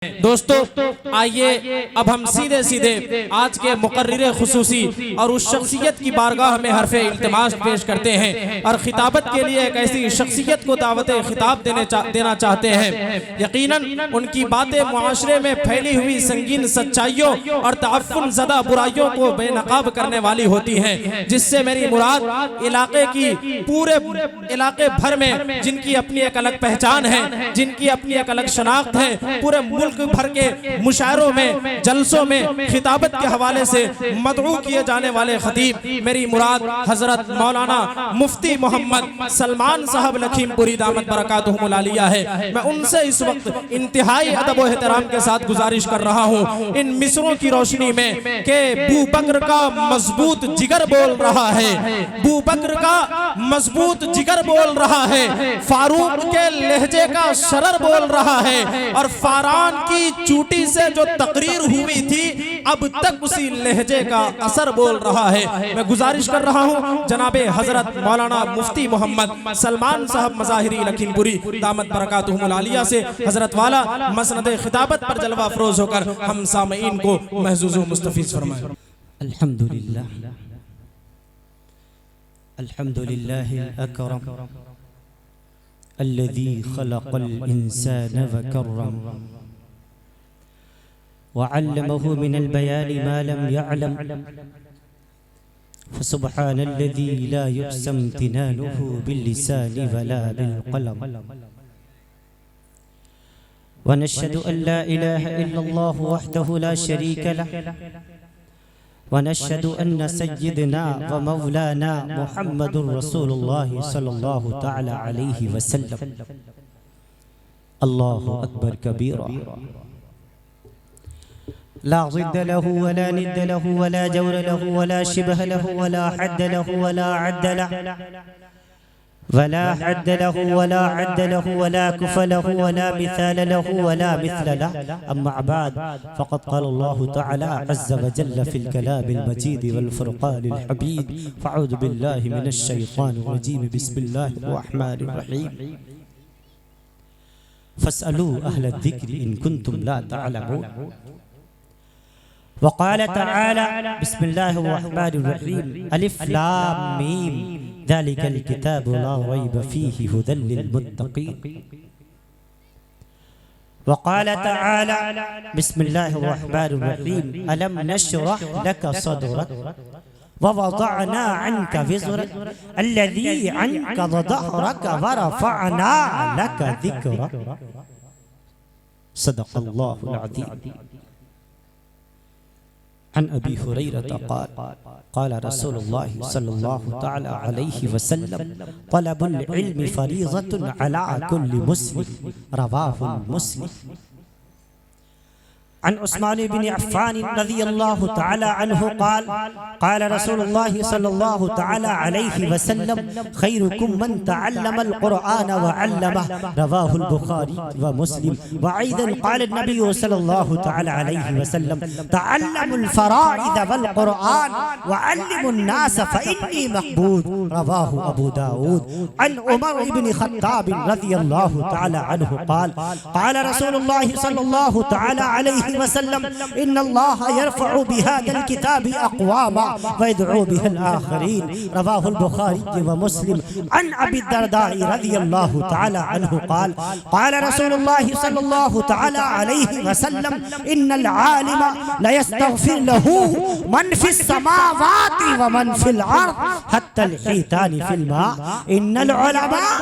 دوستو آئیے اب ہم سیدھے آج کے مقرر خصوصی اور اس شخصیت کی بارگاہ میں حرف التماس پیش کرتے ہیں اور خطابت کے لیے ایک ایسی شخصیت کو دعوت خطاب دینا چاہتے ہیں۔ یقیناً ان کی باتیں معاشرے میں پھیلی ہوئی سنگین سچائیوں اور تعفن زدہ برائیوں کو بے نقاب کرنے والی ہوتی ہیں، جس سے میری مراد پورے علاقے بھر میں جن کی اپنی ایک الگ پہچان ہے، جن کی اپنی ایک الگ شناخت ہے، پورے ملک بھر کے مشاعروں میں، جلسوں میں خطابت کے حوالے سے مدعو کیے جانے والے خطیب میری مراد حضرت مولانا مفتی محمد سلمان صاحب لکھیم پوری دامت برکاتہم العالیہ ہے۔ میں ان سے اس وقت انتہائی ادب و احترام کے ساتھ گزارش کر رہا ہوں ان مصروں کی روشنی میں کہ بو بکر کا مضبوط جگر بول رہا ہے، بو بکر کا مضبوط جگر بول رہا ہے، فاروق کے لہجے کا شرر بول رہا ہے، اور فاران کی چوٹی سے جو تقریر ہوئی تھی اب تک اسی لہجے کا اثر بول رہا ہے۔ میں گزارش کر رہا ہوں جناب حضرت مولانا مفتی محمد سلمان صاحب مظاہری لکھیم پوری دامت برکاتہم العالیہ سے حضرت والا مسند خطابت پر جلوہ افروز ہو کر ہم سامعین کو محظوظ و مستفیض فرمائیں۔ الحمدللہ الحمدللہ الاکرم الذي خلق الإنسان وكرم وعلمه من البيان ما لم يعلم فسبحان الذي لا يحسن امتنانه باللسان ولا بالقلم ونشهد أن لا إله إلا الله وحده لا شريك له ونشهد أن سيدنا ومولانا محمد رسول الله صلى الله تعالى عليه وسلم الله أكبر كبيرا لا ضد له ولا ند له ولا جور له ولا شبه له ولا حد له ولا عد له ولا حد له ولا عد له ولا كف له ولا مثال له ولا مثل له أما بعد فقد قال الله تعالى عز وجل في الكلام المجيد والفرقان الحميد فأعوذ بالله من الشيطان الرجيم بسم الله الرحمن الرحيم فاسألوا أهل الذكر إن كنتم لا تعلمون وقال تعالى بسم الله الرحمن الرحيم ألف لام ميم ذلك الكتاب لا ريب فيه هدى للمتقين وقال تعالى بسم الله الرحمن الرحيم ألم نشرح لك صدرك ووضعنا عنك وزرك الذي عنقض ظهرك ورفعنا لك ذكرك صدق الله العظيم عن أبي هريرة قال قال رسول الله صلى الله تعالى عليه وسلم طلب العلم فريضة على كل مسلم رواه مسلم عن عثمان بن عفان رضي الله تعالى عنه قال قال رسول الله صلى الله تعالى عليه وسلم خيركم من تعلم القرآن وعلمه رواه البخاري ومسلم وأيضا قال النبي صلى الله تعالى عليه وسلم تعلموا الفرائض والقرآن وعلموا الناس فإني مقبول رواه أبو داود عن عمر بن خطاب رضي الله تعالى عنه قال قال رسول الله صلى الله تعالى عليه وسلم إن الله يرفع بهذا الكتاب أقواما ويدعو به الآخرين رواه البخاري ومسلم عن أبي الدرداء رضي الله تعالى عنه قال قال رسول الله صلى الله تعالى عليه وسلم إن العالم لا يستغفر له من في السماوات ومن في الأرض حتى الحيتان في الماء إن العلماء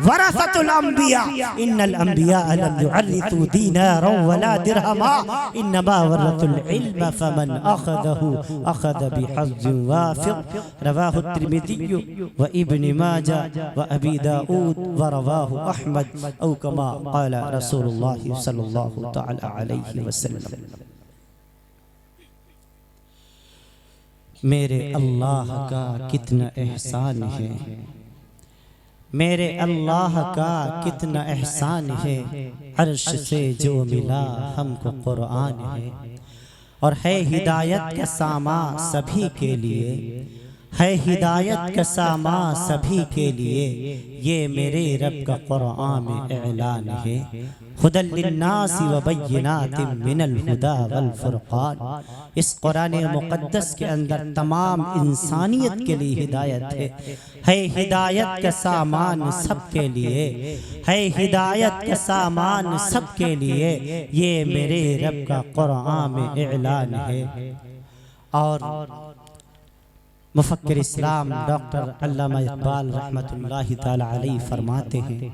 ورثة الأنبياء إن الأنبياء لم يعرثوا دينارا ولا درهما إنما ورثوا العلم فمن أخذه أخذ بحظ وافر رواه الترمذي وابن ماجه وأبي داود ورواه أحمد أو كما قال رسول الله صلى الله تعالى عليه وسلم میرے اللہ کا کتنا احسان ہے میرے اللہ کا کتنا احسان ہے عرش سے جو ملا ہم کو قرآن ہے اور ہے ہدایت کا سامان سبھی کے لیے ہے ہدایت کا سامان سبھی کے لیے، یہ میرے رب کا قرآن میں اعلان ہے۔ ہدی للناس وبینات من الہدی والفرقان، اس قرآن مقدس کے اندر تمام انسانیت کے لیے ہدایت ہے ہدایت کا سامان سب کے لیے، ہے ہدایت کا سامان سب کے لیے، یہ میرے رب کا قرآن میں اعلان ہے۔ اور مفکر اسلام ڈاکٹر علامہ اقبال رحمۃ اللہ تعالی علیہ فرماتے ہیں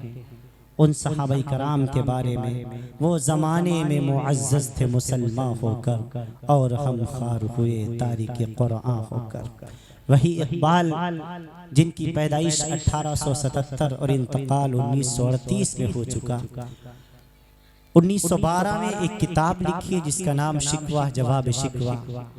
ان صحابہ کرام کے بارے میں، وہ زمانے میں معزز تھے مسلمان ہو کر، اور ہم خوار ہوئے تاریک قرآن ہو کر۔ وہی اقبال جن کی پیدائش 1877 اور انتقال 1938 میں ہو چکا، 1912 میں ایک کتاب لکھی جس کا نام شکوہ جواب شکوہ،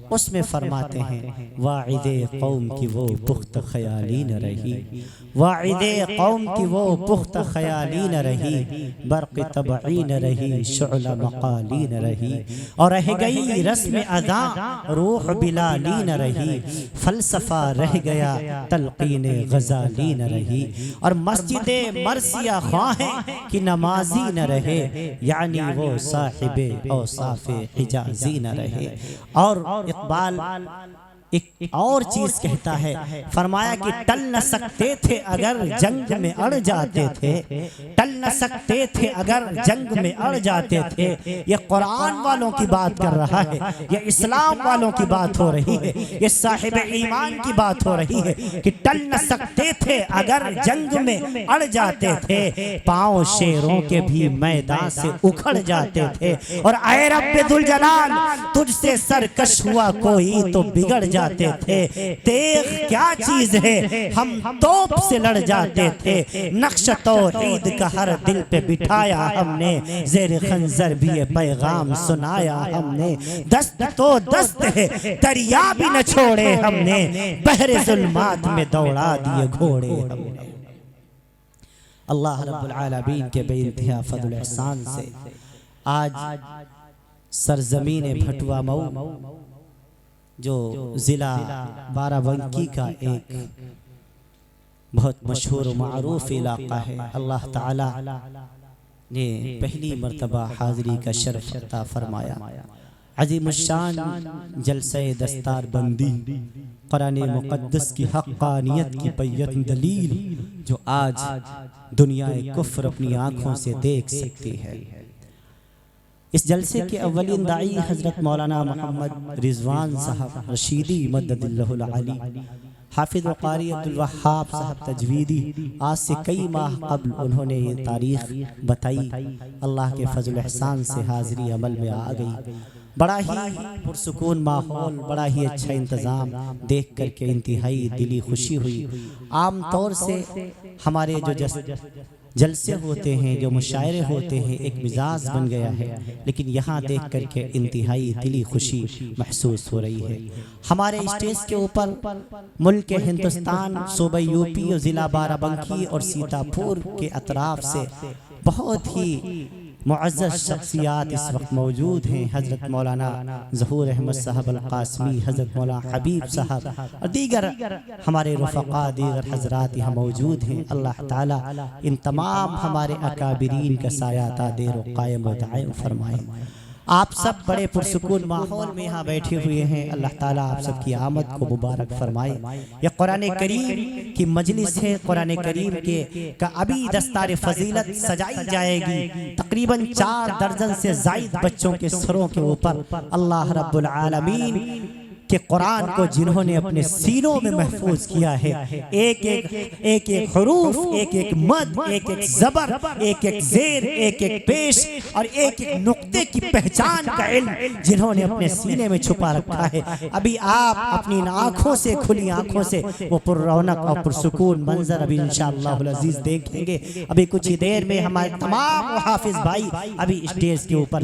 اس میں فرماتے ہیں واعد قوم کی وہ پخت خیالی نہ رہی، واعد قوم کی وہ پخت خیالی نہ رہی، برق طبعی نہ رہی، شعلہ مقالی نہ رہی، اور رہ گئی رسم اذاں روح بلالی نہ رہی، فلسفہ رہ گیا تلقین غزالی نہ رہی، اور مسجد مرثیہ خواہیں کہ نمازی نہ رہے، یعنی وہ صاحب اوصاف حجازی نہ رہے۔ اور اقبال ایک اور چیز کہتا ہے، فرمایا کہ ٹل نہ سکتے تھے اگر جنگ میں اڑ جاتے تھے، ٹل نہ سکتے تھے اگر جنگ میں اڑ جاتے تھے۔ یہ قرآن والوں کی بات کر رہا ہے، یہ اسلام والوں کی بات ہو رہی ہے، یہ صاحب ایمان کی بات ہو رہی ہے کہ ٹل نہ سکتے تھے اگر جنگ میں اڑ جاتے تھے، پاؤں شیروں کے بھی میدان سے اکھڑ جاتے تھے، اور اے رب ذوالجلال تجھ سے سرکش ہوا کوئی تو بگڑ جاتے تھے، تیغ کیا چیز ہے ہم توپ سے لڑ جاتے تھے، نقش توحید کا ہر دل پہ بٹھایا ہم نے، زیر خنجر بھی یہ پیغام سنایا ہم نے، دست تو دست ہے دریا بھی نہ چھوڑے ہم نے، بحر ظلمات میں دوڑا دیے گھوڑے ہم نے۔ اللہ رب العالمین کے بے انتہا فضل احسان سے آج سرزمین بھٹوا مئو جو ضلع بارہ بنکی کا ایک بہت مشہور و معروف علاقہ ہے، اللہ تعالی نے پہلی مرتبہ حاضری کا شرف عطا فرمایا۔ عظیم الشان جلسہ دستار بندی قرآن مقدس کی حقانیت کی بیان دلیل جو آج دنیا کفر اپنی آنکھوں سے دیکھ سکتی ہے۔ اس جلسے کے اولین داعی حضرت مولانا محمد رضوان صاحب رشیدی مدد اللہ العالی، حافظ و قاری عبدالوہاب صاحب تجویدی، آج سے کئی ماہ قبل انہوں نے یہ تاریخ بتائی، اللہ کے فضل احسان سے حاضری عمل میں آ گئی۔ بڑا ہی پرسکون ماحول، بڑا ہی اچھا انتظام دیکھ کر کے انتہائی دلی خوشی ہوئی۔ عام طور سے ہمارے جو جلسے ہوتے ہیں، جو مشاعرے ہوتے ہیں، ایک مزاج بن گیا ہے، لیکن یہاں دیکھ کر کے انتہائی دلی خوشی محسوس ہو رہی ہے۔ ہمارے اسٹیج کے اوپر ملک ہندوستان، صوبہ یو پی اور ضلع بارہ بنکی اور سیتا پور کے اطراف سے بہت ہی معزز شخصیات اس وقت موجود ہیں، حضرت مولانا ظہور احمد صاحب القاسمی، حضرت مولانا حبیب صاحب اور دیگر ہمارے رفقا، دیگر حضرات یہاں موجود ہیں۔ اللہ تعالی ان تمام ہمارے اکابرین کا سایہ دیر و قائم و دائم فرمائے۔ آپ سب بڑے پرسکون ماحول میں یہاں بیٹھے ہوئے ہیں، اللہ تعالیٰ آپ سب کی آمد کو مبارک فرمائے۔ یہ قرآن کریم کی مجلس ہے، قرآن کریم کا ابھی دستار فضیلت سجائی جائے گی، تقریباً 4 درجن سے زائد بچوں کے سروں کے اوپر اللہ رب العالمین کہ قرآن کو جنہوں نے اپنے سینوں میں محفوظ کیا ہے، ایک ایک حروف، ایک ایک مد، ایک ایک زبر، ایک ایک زیر، ایک ایک پیش اور ایک ایک نقطے کی پہچان کا علم جنہوں نے اپنے سینے میں چھپا رکھا ہے، ابھی آپ اپنی آنکھوں سے، کھلی آنکھوں سے وہ پر رونق اور پرسکون منظر ابھی انشاءاللہ العزیز دیکھیں گے۔ ابھی کچھ ہی دیر میں ہمارے تمام حافظ بھائی ابھی اسٹیج کے اوپر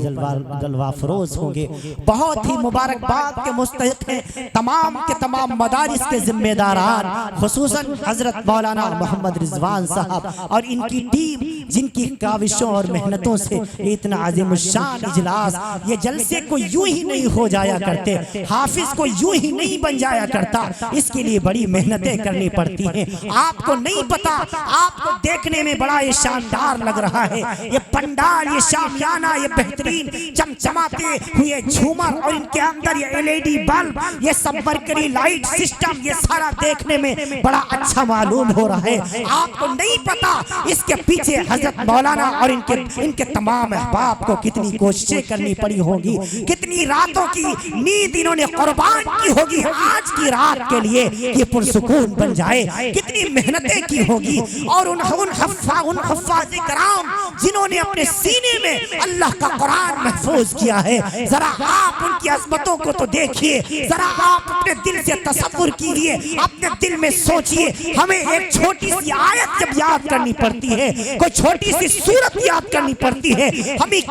جلوہ فروز ہوں گے۔ بہت ہی مبارکباد کے مستحق ہیں ہیں تمام کے تمام مدارس کے ذمہ داران، خصوصاً حضرت مولانا محمد رضوان صاحب اور ان کی ٹیم، جن کی کاوشوں اور محنتوں سے اتنا عظیم الشان اجلاس، یہ جلسے کو یوں ہی نہیں ہو جایا کرتے، حافظ کو یوں ہی نہیں بن جایا کرتا، اس کے لیے بڑی محنتیں کرنی پڑتی ہیں۔ آپ کو نہیں پتا، آپ کو دیکھنے میں بڑا یہ شاندار لگ رہا ہے، یہ پنڈال، یہ شامیانہ، یہ بہترین چمچماتے ہوئے جھومر اور ان کے اندر یہ LED بلب، یہ سب مرکری لائٹ سسٹم، یہ سارا دیکھنے میں بڑا اچھا معلوم ہو رہا ہے۔ آپ کو نہیں پتا اس کے پیچھے حضرت مولانا اور ان کے تمام احباب کو کتنی کوششیں کرنی پڑی ہوگی، کتنی راتوں کی نیند انہوں نے قربان کی ہوگی آج کی رات کے لیے یہ پرسکون بن جائے، کتنی محنتیں کی ہوگی۔ اور ان حفاظ کرام جنہوں نے اپنے سینے میں اللہ کا قرآن محفوظ کیا ہے، ذرا آپ ان کی عظمتوں کو تو دیکھیے، ذرا آپ اپنے دل سے تصور کیجئے، اپنے دل میں سوچئے۔ ہمیں ایک چھوٹی سی آیت جب یاد کرنی پڑتی ہے، کوئی چھوٹی سی سورت یاد کرنی پڑتی ہے، ہمیں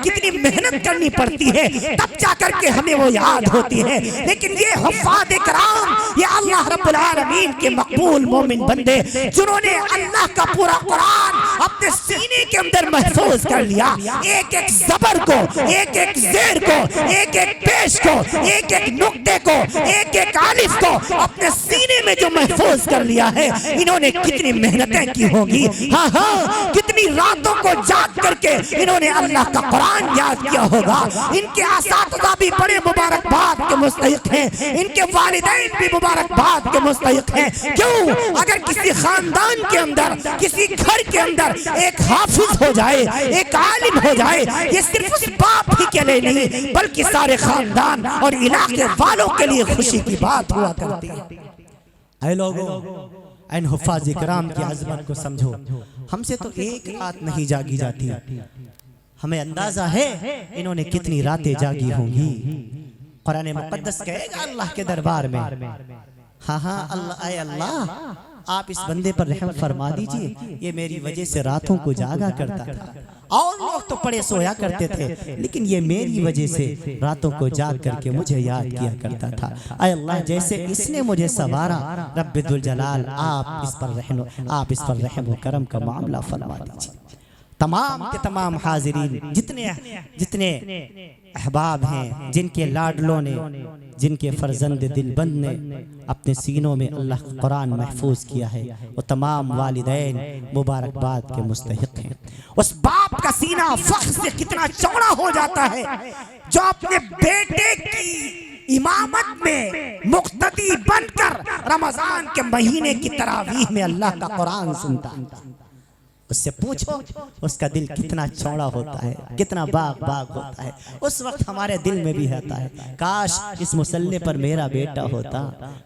کتنی محنت کرنی پڑتی ہے، تب جا کر کے ہمیں وہ یاد ہوتی ہے۔ لیکن یہ حفاظ کرام، یہ اللہ رب العالمین کے مقبول مومن بندے، جنہوں نے اللہ کا پورا قرآن اپنے سینے کے اندر محفوظ کر لیا، ایک ایک زبر کو، ایک ایک زیر کو، ایک ایک پیش کو، ایک ایک نقطے کو، ایک ایک الف کو اپنے سینے میں جو محفوظ کر لیا ہے، انہوں نے کتنی محنتیں کی ہوگی، ہاں ہاں کتنی راتوں کو جاگ کر کے انہوں نے اللہ کا قرآن یاد کیا ہوگا۔ ان کے اساتذہ بھی بڑے مبارکباد کے مستحق ہیں، ان کے والدین بھی مبارکباد کے مستحق ہیں۔ کیوں؟ اگر کسی خاندان کے اندر، کسی گھر کے اندر ایک حافظ ہو جائے، ایک عالم ہو جائے، یہ صرف اس باپ ہی کے لیے نہیں بلکہ سارے خاندان اور علاقے والوں کے لیے خوشی کی بات ہوا کرتی ہے۔ اے لوگوں، ان حفاظ کرام کی عظمت کو سمجھو۔ ہم سے تو ایک رات نہیں جاگی جاتی، ہمیں اندازہ ہے انہوں نے کتنی راتیں جاگی ہوں گی۔ قرآن مقدس کہے گا اللہ کے دربار میں، ہاں ہاں اللہ، اے اللہ آپ اس بندے پر رحم فرما دیجئے، یہ میری وجہ سے راتوں کو جاگا کرتا تھا، اور لوگ تو پڑے سویا کرتے تھے، لیکن یہ میری وجہ سے راتوں کو جاگ کر کے مجھے یاد کیا کرتا تھا۔ اے اللہ جیسے اس نے مجھے سوارا، رب ذوالجلال آپ اس پر رحم و کرم کا معاملہ فرما دیجئے۔ تمام کے تمام حاضرین، جتنے احباب ہیں، جن کے لاڈلوں نے، جن کے فرزند دل بند نے اپنے سینوں میں اللہ کا قرآن محفوظ کیا ہے، وہ تمام والدین مبارکباد کے مستحق ہیں۔ اس باپ کا سینہ فخر سے کتنا چوڑا ہو جاتا ہے جو اپنے بیٹے کی امامت میں مقتدی بن کر رمضان کے مہینے کی تراویح میں اللہ کا قرآن سنتا ہے۔ اس سے پوچھو اس کا دل کتنا چوڑا ہوتا ہے، کتنا باغ ہوتا ہے۔ اس وقت ہمارے دل میں بھی ہوتا ہے کاش اس مصلی پر میرا بیٹا ہوتا،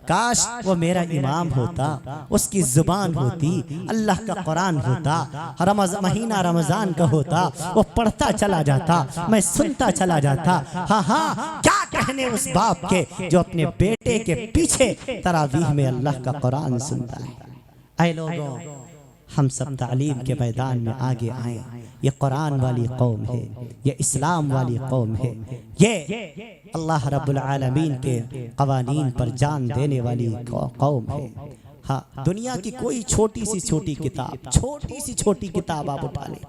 کاش وہ میرا امام ہوتا، اس کی زبان ہوتی، اللہ کا قرآن ہوتا، مہینہ رمضان کا ہوتا، وہ پڑھتا چلا جاتا، میں سنتا چلا جاتا۔ ہاں ہاں کیا کہنے اس باپ کے جو اپنے بیٹے کے پیچھے تراویح میں اللہ کا قرآن سنتا ہے۔ اے لوگوں، ہم سب تعلیم کے میدان میں آگے آئیں۔ یہ قرآن والی قوم ہے، یہ اسلام والی قوم ہے، یہ اللہ رب العالمین کے قوانین پر جان دینے والی قوم ہے۔ ہاں دنیا کی کوئی چھوٹی سی چھوٹی کتاب آپ اٹھا لیں،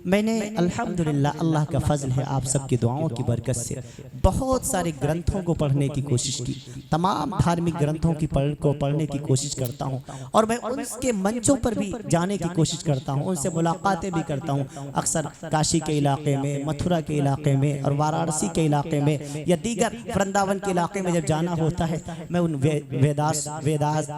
میں نے الحمدللہ اللہ کا فضل ہے آپ سب کی دعاؤں کی برکت سے بہت سارے گرنتھوں کو پڑھنے کی کوشش کی، تمام دھارمک گرنتھوں کو پڑھنے کی کوشش کرتا ہوں، اور میں ان کے منچوں پر بھی جانے کی کوشش کرتا ہوں، ان سے ملاقاتیں بھی کرتا ہوں۔ اکثر کاشی کے علاقے میں، متھرا کے علاقے میں اور وارانسی کے علاقے میں یا دیگر ورنداون کے علاقے میں جب جانا ہوتا ہے، میں ان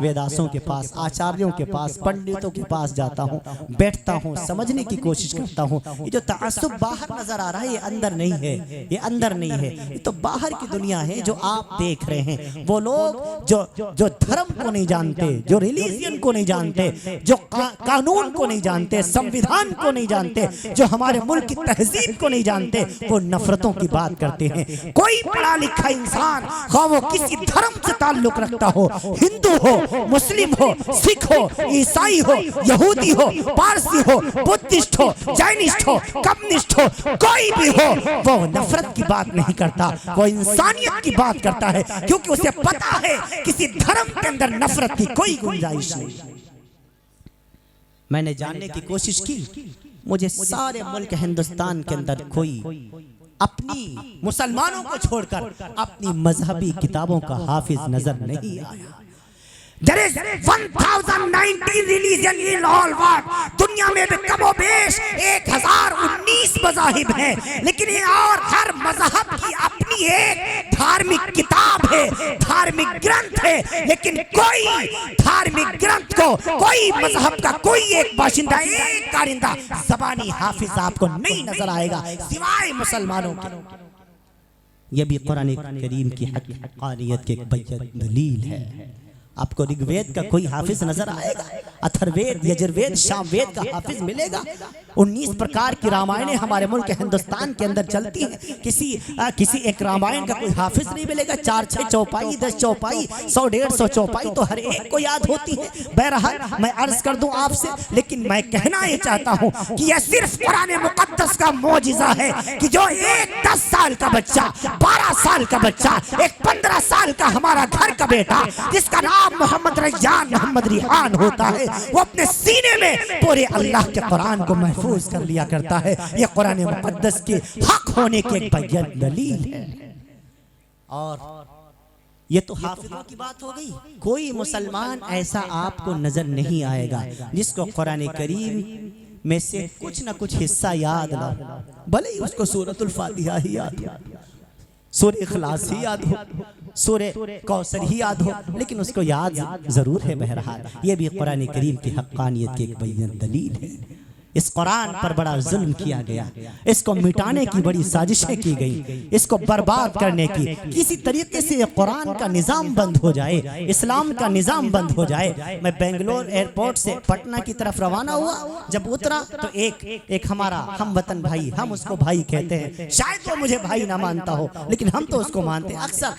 ویداسوں کے پاس، آچاریوں کے پاس، پنڈتوں کے پاس جاتا ہوں، بیٹھتا ہوں، سمجھنے کی کوشش کرتا ہوں۔ یہ جو تعصب باہر نظر آ رہا ہے، یہ اندر نہیں ہے، یہ اندر نہیں ہے، یہ تو باہر کی دنیا ہے جو آپ دیکھ رہے ہیں۔ وہ لوگ جو دھرم کو نہیں جانتے، جو ریلیجن کو نہیں جانتے، جو قانون کو نہیں جانتے، سمویدھان کو نہیں جانتے، جو ہمارے ملک کی تہذیب کو نہیں جانتے، وہ نفرتوں کی بات کرتے ہیں۔ کوئی پڑھا لکھا انسان خواہ وہ کسی دھرم سے تعلق رکھتا ہو، ہندو ہو، مسلم ہو، سکھ ہو، عیسائی ہو، یہودی ہو، پارسی ہو، بدھسٹ ہو، جینی زائنسٹ ہو, کمیونسٹ ہو, کوئی بھی ہو, وہ نفرت کی بات نہیں کرتا, وہ انسانیت کی بات کرتا ہے, کیونکہ اسے پتا ہے کسی دھرم کے اندر نفرت کی کوئی گنجائش نہیں. میں نے جاننے کی کوشش کی, مجھے سارے ملک ہندوستان کے اندر کوئی اپنی مسلمانوں کو چھوڑ کر اپنی مذہبی کتابوں کا حافظ نظر نہیں آیا. There is 1019 religion in all world. دنیا میں بھی کم و بیش 1019 مذاہب ہیں, لیکن یہ اور ہر مذہب کی اپنی ایک دھارمک کتاب ہے, دھارمک گرنتھ ہے, لیکن کوئی دھارمک گرنتھ کو, کوئی مذہب کا کوئی ایک باشندہ, ایک کارندہ زبانی حافظ آپ کو نہیں نظر آئے گا سوائے مسلمانوں کے. یہ بھی قرآن کریم کی حقانیت کے ایک بیان دلیل ہے. آپ کو رگ وید کا کوئی حافظ نظر آئے گا, اتھر وید, یجر وید, شام وید کا حافظ ملے گا. 19 پرکار کی رامائنیں ہمارے ملک ہندوستان کے اندر چلتی ہیں, کسی ایک رامائن کا کوئی حافظ نہیں ملے گا. 4-6 چوپائی, 10 چوپائی, 100-150 چوپائی تو ہر ایک کو یاد ہوتی ہے. بہرحال میں عرض کر دوں آپ سے, لیکن میں کہنا یہ چاہتا ہوں کہ یہ صرف قرآن مقدس کا معجزہ ہے کہ جو ایک 10 سال کا بچہ, 12 سال کا بچہ, ایک 15 سال کا ہمارا گھر کا بیٹا جس کا نام محمد ریان, محمد ریحان ہوتا ہے, وہ اپنے سینے میں پورے اللہ کے قرآن کو محفوظ کر لیا کرتا ہے. یہ قرآن مقدس کے حق ہونے کی ایک بیان دلیل ہے. اور یہ تو حافظوں کی بات ہو گئی. کوئی مسلمان ایسا آپ کو نظر نہیں آئے گا جس کو قرآن کریم میں سے کچھ نہ کچھ حصہ یاد نہ ہو, بھلے ہی اس کو سورۃ الفاتحہ ہی یاد ہو, سورہ اخلاص ہی یاد ہو, سورہ کوثر ہی یاد ہو, لیکن اس کو یاد ضرور ہے. بہرحال یہ بھی قرآن کریم کی حقانیت کی ایک بیان دلیل ہے. اس قرآن پر بڑا ظلم کیا گیا, اس کو مٹانے کی بڑی سازشیں کی گئی, اس کو برباد کرنے کی. کسی طریقے سے یہ قرآن کا نظام بند ہو جائے, اسلام کا نظام بند ہو جائے. میں بنگلور ایئرپورٹ سے پٹنہ کی طرف روانہ ہوا, جب اترا تو ایک ہمارا ہم وطن بھائی, ہم اس کو بھائی کہتے ہیں, شاید وہ مجھے بھائی نہ مانتا ہو لیکن ہم تو اس کو مانتے ہیں. اکثر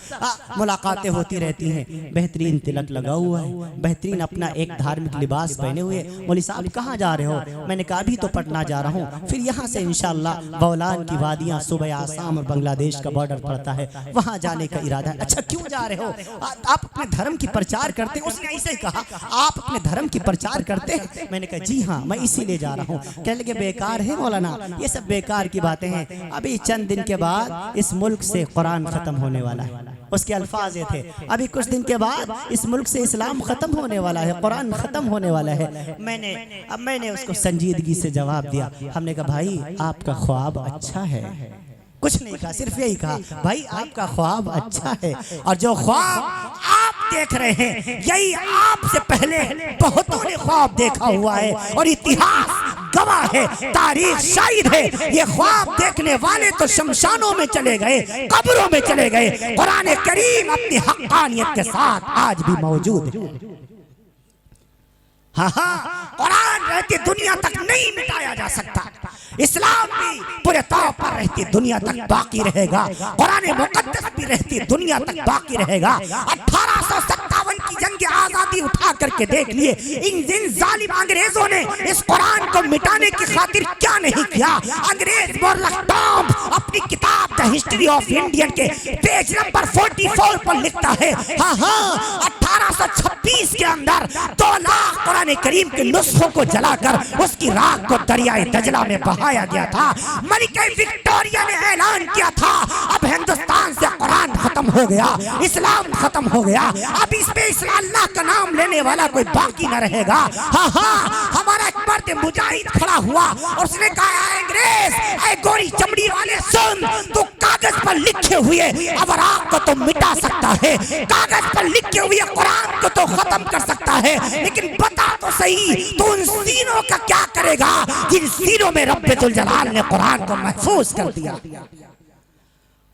ملاقاتیں ہوتی رہتی ہیں. بہترین تلک لگا ہوا ہے, بہترین اپنا ایک دھارمک لباس پہنے ہوئے. مولوی صاحب کہاں جا رہے ہو؟ میں نے کہا ابھی تو پٹنہ جا رہا ہوں, پھر یہاں سے انشاءاللہ بولان کی وادیاں, صوبہ آسام اور بنگلہ دیش کا بارڈر پڑتا ہے, وہاں جانے کا ارادہ ہے. اچھا کیوں جا رہے ہو؟ آپ اپنے دھرم کی پرچار کرتے ہیں. اس نے ایسے ہی کہا, آپ اپنے دھرم کی پرچار کرتے ہیں؟ میں نے کہا جی ہاں, میں اسی لیے جا رہا ہوں. کہنے لگے بیکار ہے مولانا, یہ سب بیکار کی باتیں ہیں, ابھی چند دن کے بعد اس ملک سے قرآن ختم ہونے والا ہے. اس کے الفاظ یہ تھے, ابھی کچھ دن کے بعد اس ملک سے اسلام ختم ہونے والا ہے, قرآن ختم ہونے والا ہے. میں نے اس کو سنجیدگی سے جواب دیا. ہم نے کہا بھائی آپ کا خواب اچھا ہے. کچھ نہیں کہا, صرف یہی کہا بھائی آپ کا خواب اچھا ہے, اور جو خواب آپ دیکھ رہے ہیں یہی آپ سے پہلے بہتوں نے خواب دیکھا ہوا ہے, اور اتہاس گواہ ہے, تاریخ شاہد ہے. یہ خواب دیکھنے والے تو شمشانوں میں چلے گئے, قبروں میں چلے گئے. قرآن کریم اپنی حقانیت کے ساتھ آج بھی موجود ہے. ہاں, قرآن رہتی دنیا تک نہیں مٹایا جا سکتا. اسلام بھی پورے طور پر رہتی دنیا تک باقی رہے گا. قرآن مقدس بھی رہتی دنیا تک باقی رہے گا. 1857 کی جنگ آزادی اٹھا کر کے دیکھ لیے, ان ظالم انگریزوں نے اس قرآن کو مٹانے کی خاطر کیا نہیں کیا. انگریز مورلک ٹام اپنی کتاب دا ہسٹری آف انڈین کے پیج نمبر 44 پر لکھتا ہے, ہاں 1826 کے اندر 2 لاکھ قرآن کریم کے نسخوں کو جلا کر اس کی راکھ کو دریائے دجلہ میں بہایا گیا تھا. ملکہ وکٹوریہ نے اعلان کیا تھا اب ہندوستان سے قرآن ختم ہو گیا, اسلام ختم ہو گیا, اب اس پہ اللہ کا نام لینے والا کوئی باقی نہ رہے گا. ہاں ہمارا ایک مرد مجاہد کھڑا ہوا اور اس نے کہا اے انگریز, اے گوری چمڑی والے سن, تو کاغذ پر لکھے ہوئے اوراق کو تو مٹا سکتا ہے, کاغذ پر لکھے ہوئے قرآن کو تو ختم کر سکتا ہے, لیکن بتا تو صحیح تو ان سینوں کا کیا کرے گا جن سینوں میں رب ذوالجلال نے قرآن کو محفوظ کر دیا.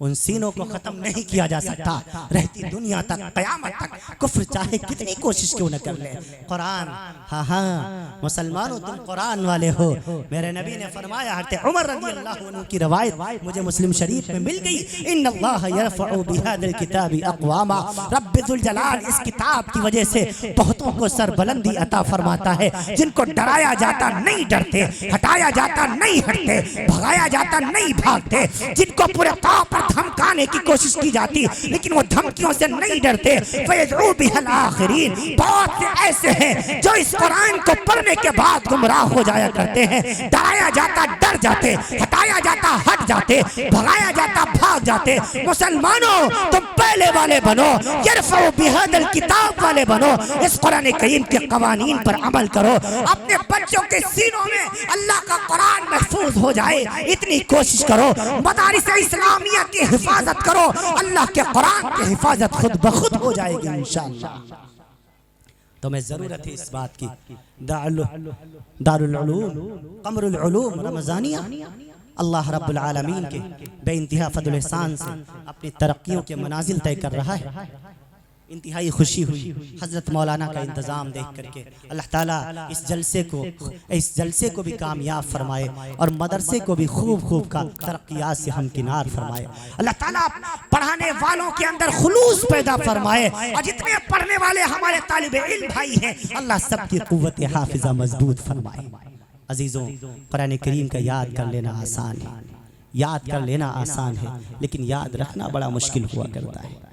ان سینوں کو ختم نہیں کیا جا سکتا رہتی دنیا تک قیامت تک کفر چاہے کتنی کوشش کیوں نہ کر لے قرآن ہاں ہاں مسلمانوں تم قرآن والے ہو میرے نبی نے فرمایا حضرت عمر رضی اللہ عنہ کی روایت مجھے مسلم شریف میں مل گئی ان اللہ یرفع بهذا الكتاب اقواما رب ذوالجلال اس کتاب کی وجہ سے بہتوں کو سربلندی عطا فرماتا ہے جن کو ڈرایا جاتا نہیں ڈرتے ہٹایا جاتا نہیں ہٹتے بھگایا جاتا نہیں بھاگتے جن کو پورے طور پر دھمکانے کی کوشش کی جاتی لیکن وہ دھمکیوں سے نہیں ڈرتے فَيَدْعُوا بِهَا الْآخِرِينَ بہت سے ایسے ہیں جو اس قرآن کو پڑھنے کے بعد گمراہ ہو جایا کرتے ہیں ڈرایا جاتا ڈر جاتے ہٹایا جاتا ہٹ جاتے بھگایا جاتا بھاگ جاتے مسلمانوں تم پہلے والے بنو یرفعوا بِهَذَا الْكِتَابِ والے بنو اس قرآن کریم کے قوانین پر عمل کرو اپنے بچوں کے سینوں میں اللہ کا قرآن محفوظ ہو جائے اتنی کوشش کرو مدارس اسلامیہ کی حفاظت کرو اللہ کے قرآن کی حفاظت خود بخود ہو جائے گی انشاءاللہ تو میں ضرورت ہے اس بات کی دار العلوم قمر العلوم رمضانیہ اللہ رب العالمین کے بے انتہا فضل احسان سے اپنی ترقیوں کے منازل طے کر رہا ہے انتہائی خوشی ہوئی حضرت مولانا کا انتظام دیکھ کر کے اللہ تعالیٰ اس جلسے کو بھی کامیاب فرمائے اور مدرسے کو بھی خوب کا ترقیات سے ہمکنار فرمائے اللہ تعالیٰ پڑھانے والوں کے اندر خلوص پیدا فرمائے اور جتنے پڑھنے والے ہمارے طالب علم بھائی ہیں اللہ سب کی قوت حافظہ مضبوط فرمائے عزیزوں قرآن کریم کا یاد کر لینا آسان ہے یاد کر لینا آسان ہے لیکن یاد رکھنا بڑا مشکل ہوا کرتا ہے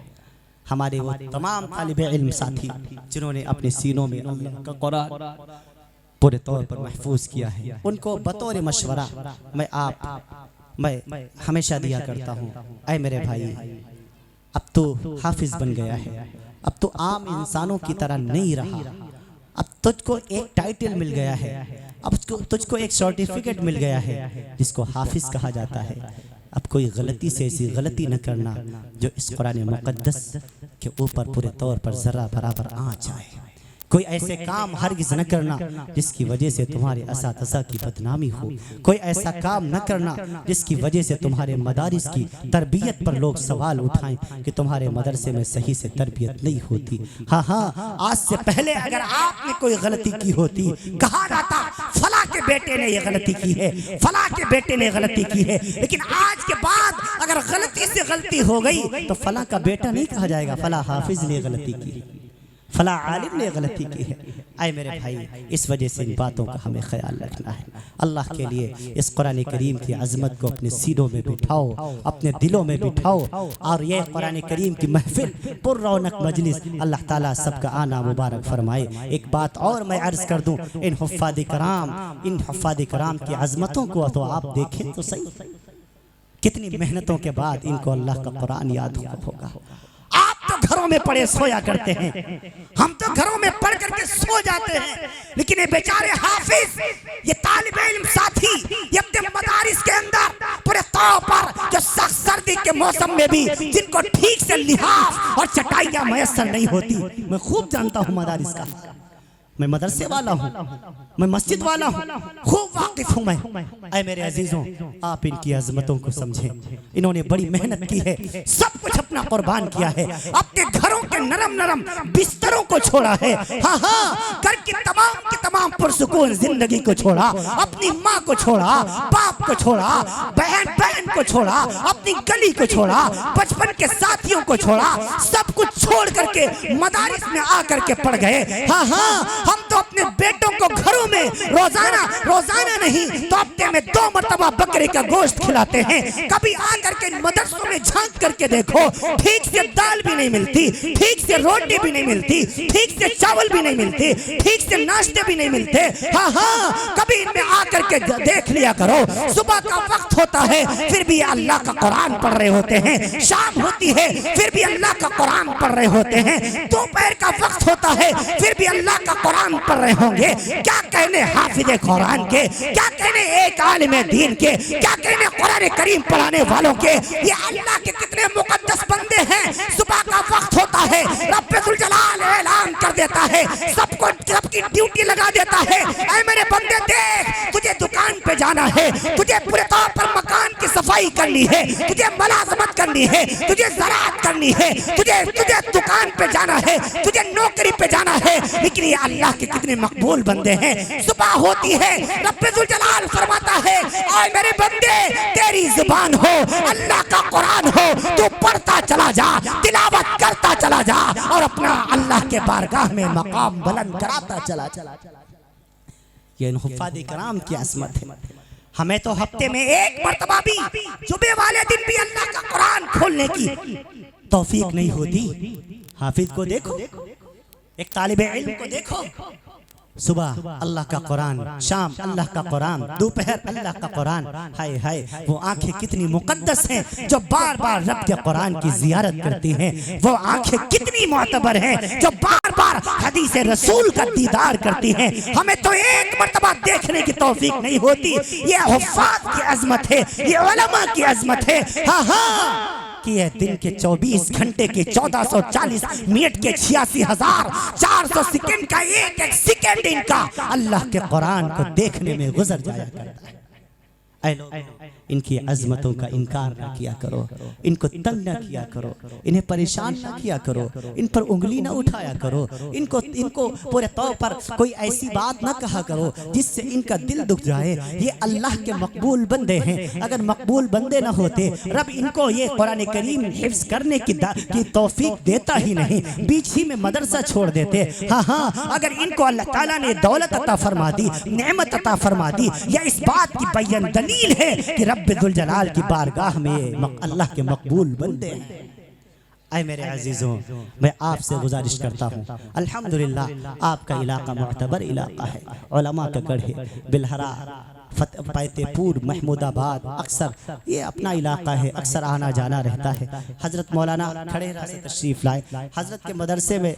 ہمارے وہ تمام طالب علم ساتھی جنہوں نے اپنے سینوں میں اللہ کا قرآن پورے طور پر محفوظ کیا ہے ان کو بطور مشورہ میں ہمیشہ دیا کرتا ہوں اے میرے بھائی اب تو حافظ بن گیا ہے اب تو عام انسانوں کی طرح نہیں رہا اب تجھ کو ایک ٹائٹل مل گیا ہے اب تجھ کو ایک سرٹیفکیٹ مل گیا ہے جس کو حافظ کہا جاتا ہے اب کوئی غلطی سے ایسی غلطی نہ کرنا جو اس قرآن مقدس کے اوپر پورے طور پر ذرہ برابر آنچ آئے کوئی ایسے کام ہرگز نہ کرنا جس کی وجہ سے تمہارے اساتذہ کی بدنامی ہو کوئی ایسا کام نہ کرنا جس کی وجہ سے تمہارے مدارس کی تربیت پر لوگ سوال اٹھائیں کہ تمہارے مدرسے میں صحیح سے تربیت نہیں ہوتی ہاں آج سے پہلے اگر آپ نے کوئی غلطی کی ہوتی کہا جاتا فلاں کے بیٹے نے یہ غلطی کی ہے فلاں کے بیٹے نے غلطی کی ہے لیکن آج کے بعد اگر غلطی سے غلطی ہو گئی تو فلاں کا بیٹا نہیں کہا جائے گا فلاں حافظ نے غلطی کی فلاں عالم نے غلطی کی ہے اے میرے بھائی اس وجہ سے ان باتوں کا ہمیں خیال رکھنا ہے اللہ کے لیے اس قرآن کریم کی عظمت کو اپنے سینوں میں بٹھاؤ اپنے دلوں میں بٹھاؤ اور یہ قرآن کریم کی محفل پر رونق مجلس اللہ تعالیٰ سب کا آنا مبارک فرمائے ایک بات اور میں عرض کر دوں ان حفاظ کرام کی عظمتوں کو تو آپ دیکھیں تو صحیح کتنی محنتوں کے بعد ان کو اللہ کا قرآن یاد ہوگا آپ تو گھروں میں پڑھے سویا کرتے ہیں ہم تو گھروں میں پڑھ کر کے سو جاتے ہیں لیکن یہ بیچارے حافظ یہ طالب علم ساتھی یہ اپنے مدارس کے اندر پورے طور پر جو سخت سردی کے موسم میں بھی جن کو ٹھیک سے لحاف اور چٹائیاں میسر نہیں ہوتی میں خوب جانتا ہوں مدارس کا میں مدرسے والا ہوں میں مسجد والا ہوں خوب واقف ہوں میں اے میرے عزیزوں آپ ان کی عظمتوں کو سمجھیں انہوں نے بڑی محنت کی ہے سب کچھ اپنا قربان کیا ہے اپنے گھروں کے نرم بستروں کو چھوڑا ہے ہاں گھر کی تمام پرسکون زندگی کو چھوڑا اپنی ماں کو چھوڑا باپ کو چھوڑا بہن کو چھوڑا اپنی گلی کو چھوڑا بچپن کے ساتھیوں کو چھوڑا سب کچھ چھوڑ کر کے مدارس میں آ کر کے پڑھ گئے ہاں ہم تو اپنے بیٹوں کو گھروں میں روزانہ نہیں تو ہفتے میں 2 مرتبہ بکرے کا گوشت کھلاتے ہیں کبھی آ کر کے مدرسوں میں جھانک کر کے دیکھو ٹھیک سے دال بھی نہیں ملتی ٹھیک سے روٹی بھی نہیں ملتی ٹھیک سے چاول بھی نہیں ملتی ٹھیک سے ناشتے بھی نہیں ملتے ہاں کبھی ان میں آ کر کے دیکھ لیا کرو صبح کا وقت ہوتا ہے پھر بھی اللہ کا قرآن پڑھ رہے ہوتے ہیں شام ہوتی ہے پھر بھی اللہ کا قرآن پڑھ رہے ہوتے ہیں دوپہر کا وقت ہوتا ہے پھر بھی اللہ کا قرآن پڑھ رہے ہوں گے کیا کہنے حافظ قرآن کے کیا کہنے ایک عالم دین کے کیا کہنے قرآن کریم پڑھانے والوں کے یہ اللہ کے کتنے مقدس بندے ہیں صبح کا وقت ہوتا ہے رب ذوالجلال اعلان کر دیتا ہے، سب کو سب کی ڈیوٹی لگا دیتا ہے، اے میرے بندے دیکھ، تجھے دکان پہ جانا ہے، تجھے پورے طور پر مکان کی صفائی کرنی ہے، تجھے ملازمت کرنی ہے، تجھے زراعت کرنی ہے، تجھے دکان پہ جانا ہے، تجھے نوکری پہ جانا ہے، لیکن یہ اللہ کے کتنے مقبول بندے ہیں۔ صبح ہوتی ہے، رب ذوالجلال فرماتا ہے، اے میرے بندے تیری زبان ہو اللہ کا قرآن ہو، تو پڑھتا چلا جا، تلاوت کرتا چلا جا، اور اپنا اللہ کے بارگاہ میں مقام بلند کراتا چلا جا۔ یہ ان حفاظ کرام کی عظمت ہے۔ ہمیں تو ہفتے میں ایک مرتبہ بھی، جمعے والے دن بھی اللہ کا قرآن کھولنے کی توفیق نہیں ہوتی۔ حافظ کو دیکھو، ایک طالب علم کو دیکھو، صبح اللہ کا قرآن، شام اللہ کا قرآن، دوپہر اللہ کا قرآن، ہائے ہائے وہ آنکھیں کتنی مقدس ہیں جو بار بار رب کے قرآن کی زیارت کرتی ہیں، وہ آنکھیں کتنی معتبر ہیں جو بار بار حدیث رسول کا دیدار کرتی ہیں۔ ہمیں تو ایک مرتبہ دیکھنے کی توفیق نہیں ہوتی۔ یہ حفاظ کی عظمت ہے، یہ علماء کی عظمت ہے۔ ہاں ہاں کہ یہ دن کے 24 گھنٹے کے 1440 منٹ کے 86,400 سیکنڈ کا ایک ایک سیکنڈ ان کا اللہ کے قرآن کو دیکھنے میں گزر جایا کرتا ہے۔ اے لوگ، ان کی عظمتوں کا انکار نہ کیا کرو، ان کو تنگ نہ کیا کرو، انہیں پریشان نہ کیا کرو، ان پر انگلی نہ اٹھایا کرو، ان کو پورے طور پر کوئی ایسی بات نہ کہا کرو جس سے ان کا دل دکھ جائے۔ یہ اللہ کے مقبول بندے ہیں، اگر مقبول بندے نہ ہوتے رب ان کو یہ قرآن کریم حفظ کرنے کی توفیق دیتا ہی نہیں، بیچ ہی میں مدرسہ چھوڑ دیتے۔ ہاں ہاں اگر ان کو اللہ تعالیٰ نے دولت عطا فرما دی، نعمت عطا فرما دی، یا اس بات کی بیان دلیل ہے کہ رب ذوالجلال کی بارگاہ میں اللہ کے مقبول بندے ہیں۔ اے میرے عزیزوں، میں آپ سے گزارش کرتا ہوں، الحمدللہ آپ کا علاقہ معتبر علاقہ ہے، علماء کا گڑھ ہے، بلہرہ، پایتے پور، محمود آباد، اکثر یہ اپنا علاقہ ہے، اکثر آنا جانا رہتا ہے۔ حضرت مولانا کھڑیرہ سے تشریف لائے، حضرت کے مدرسے میں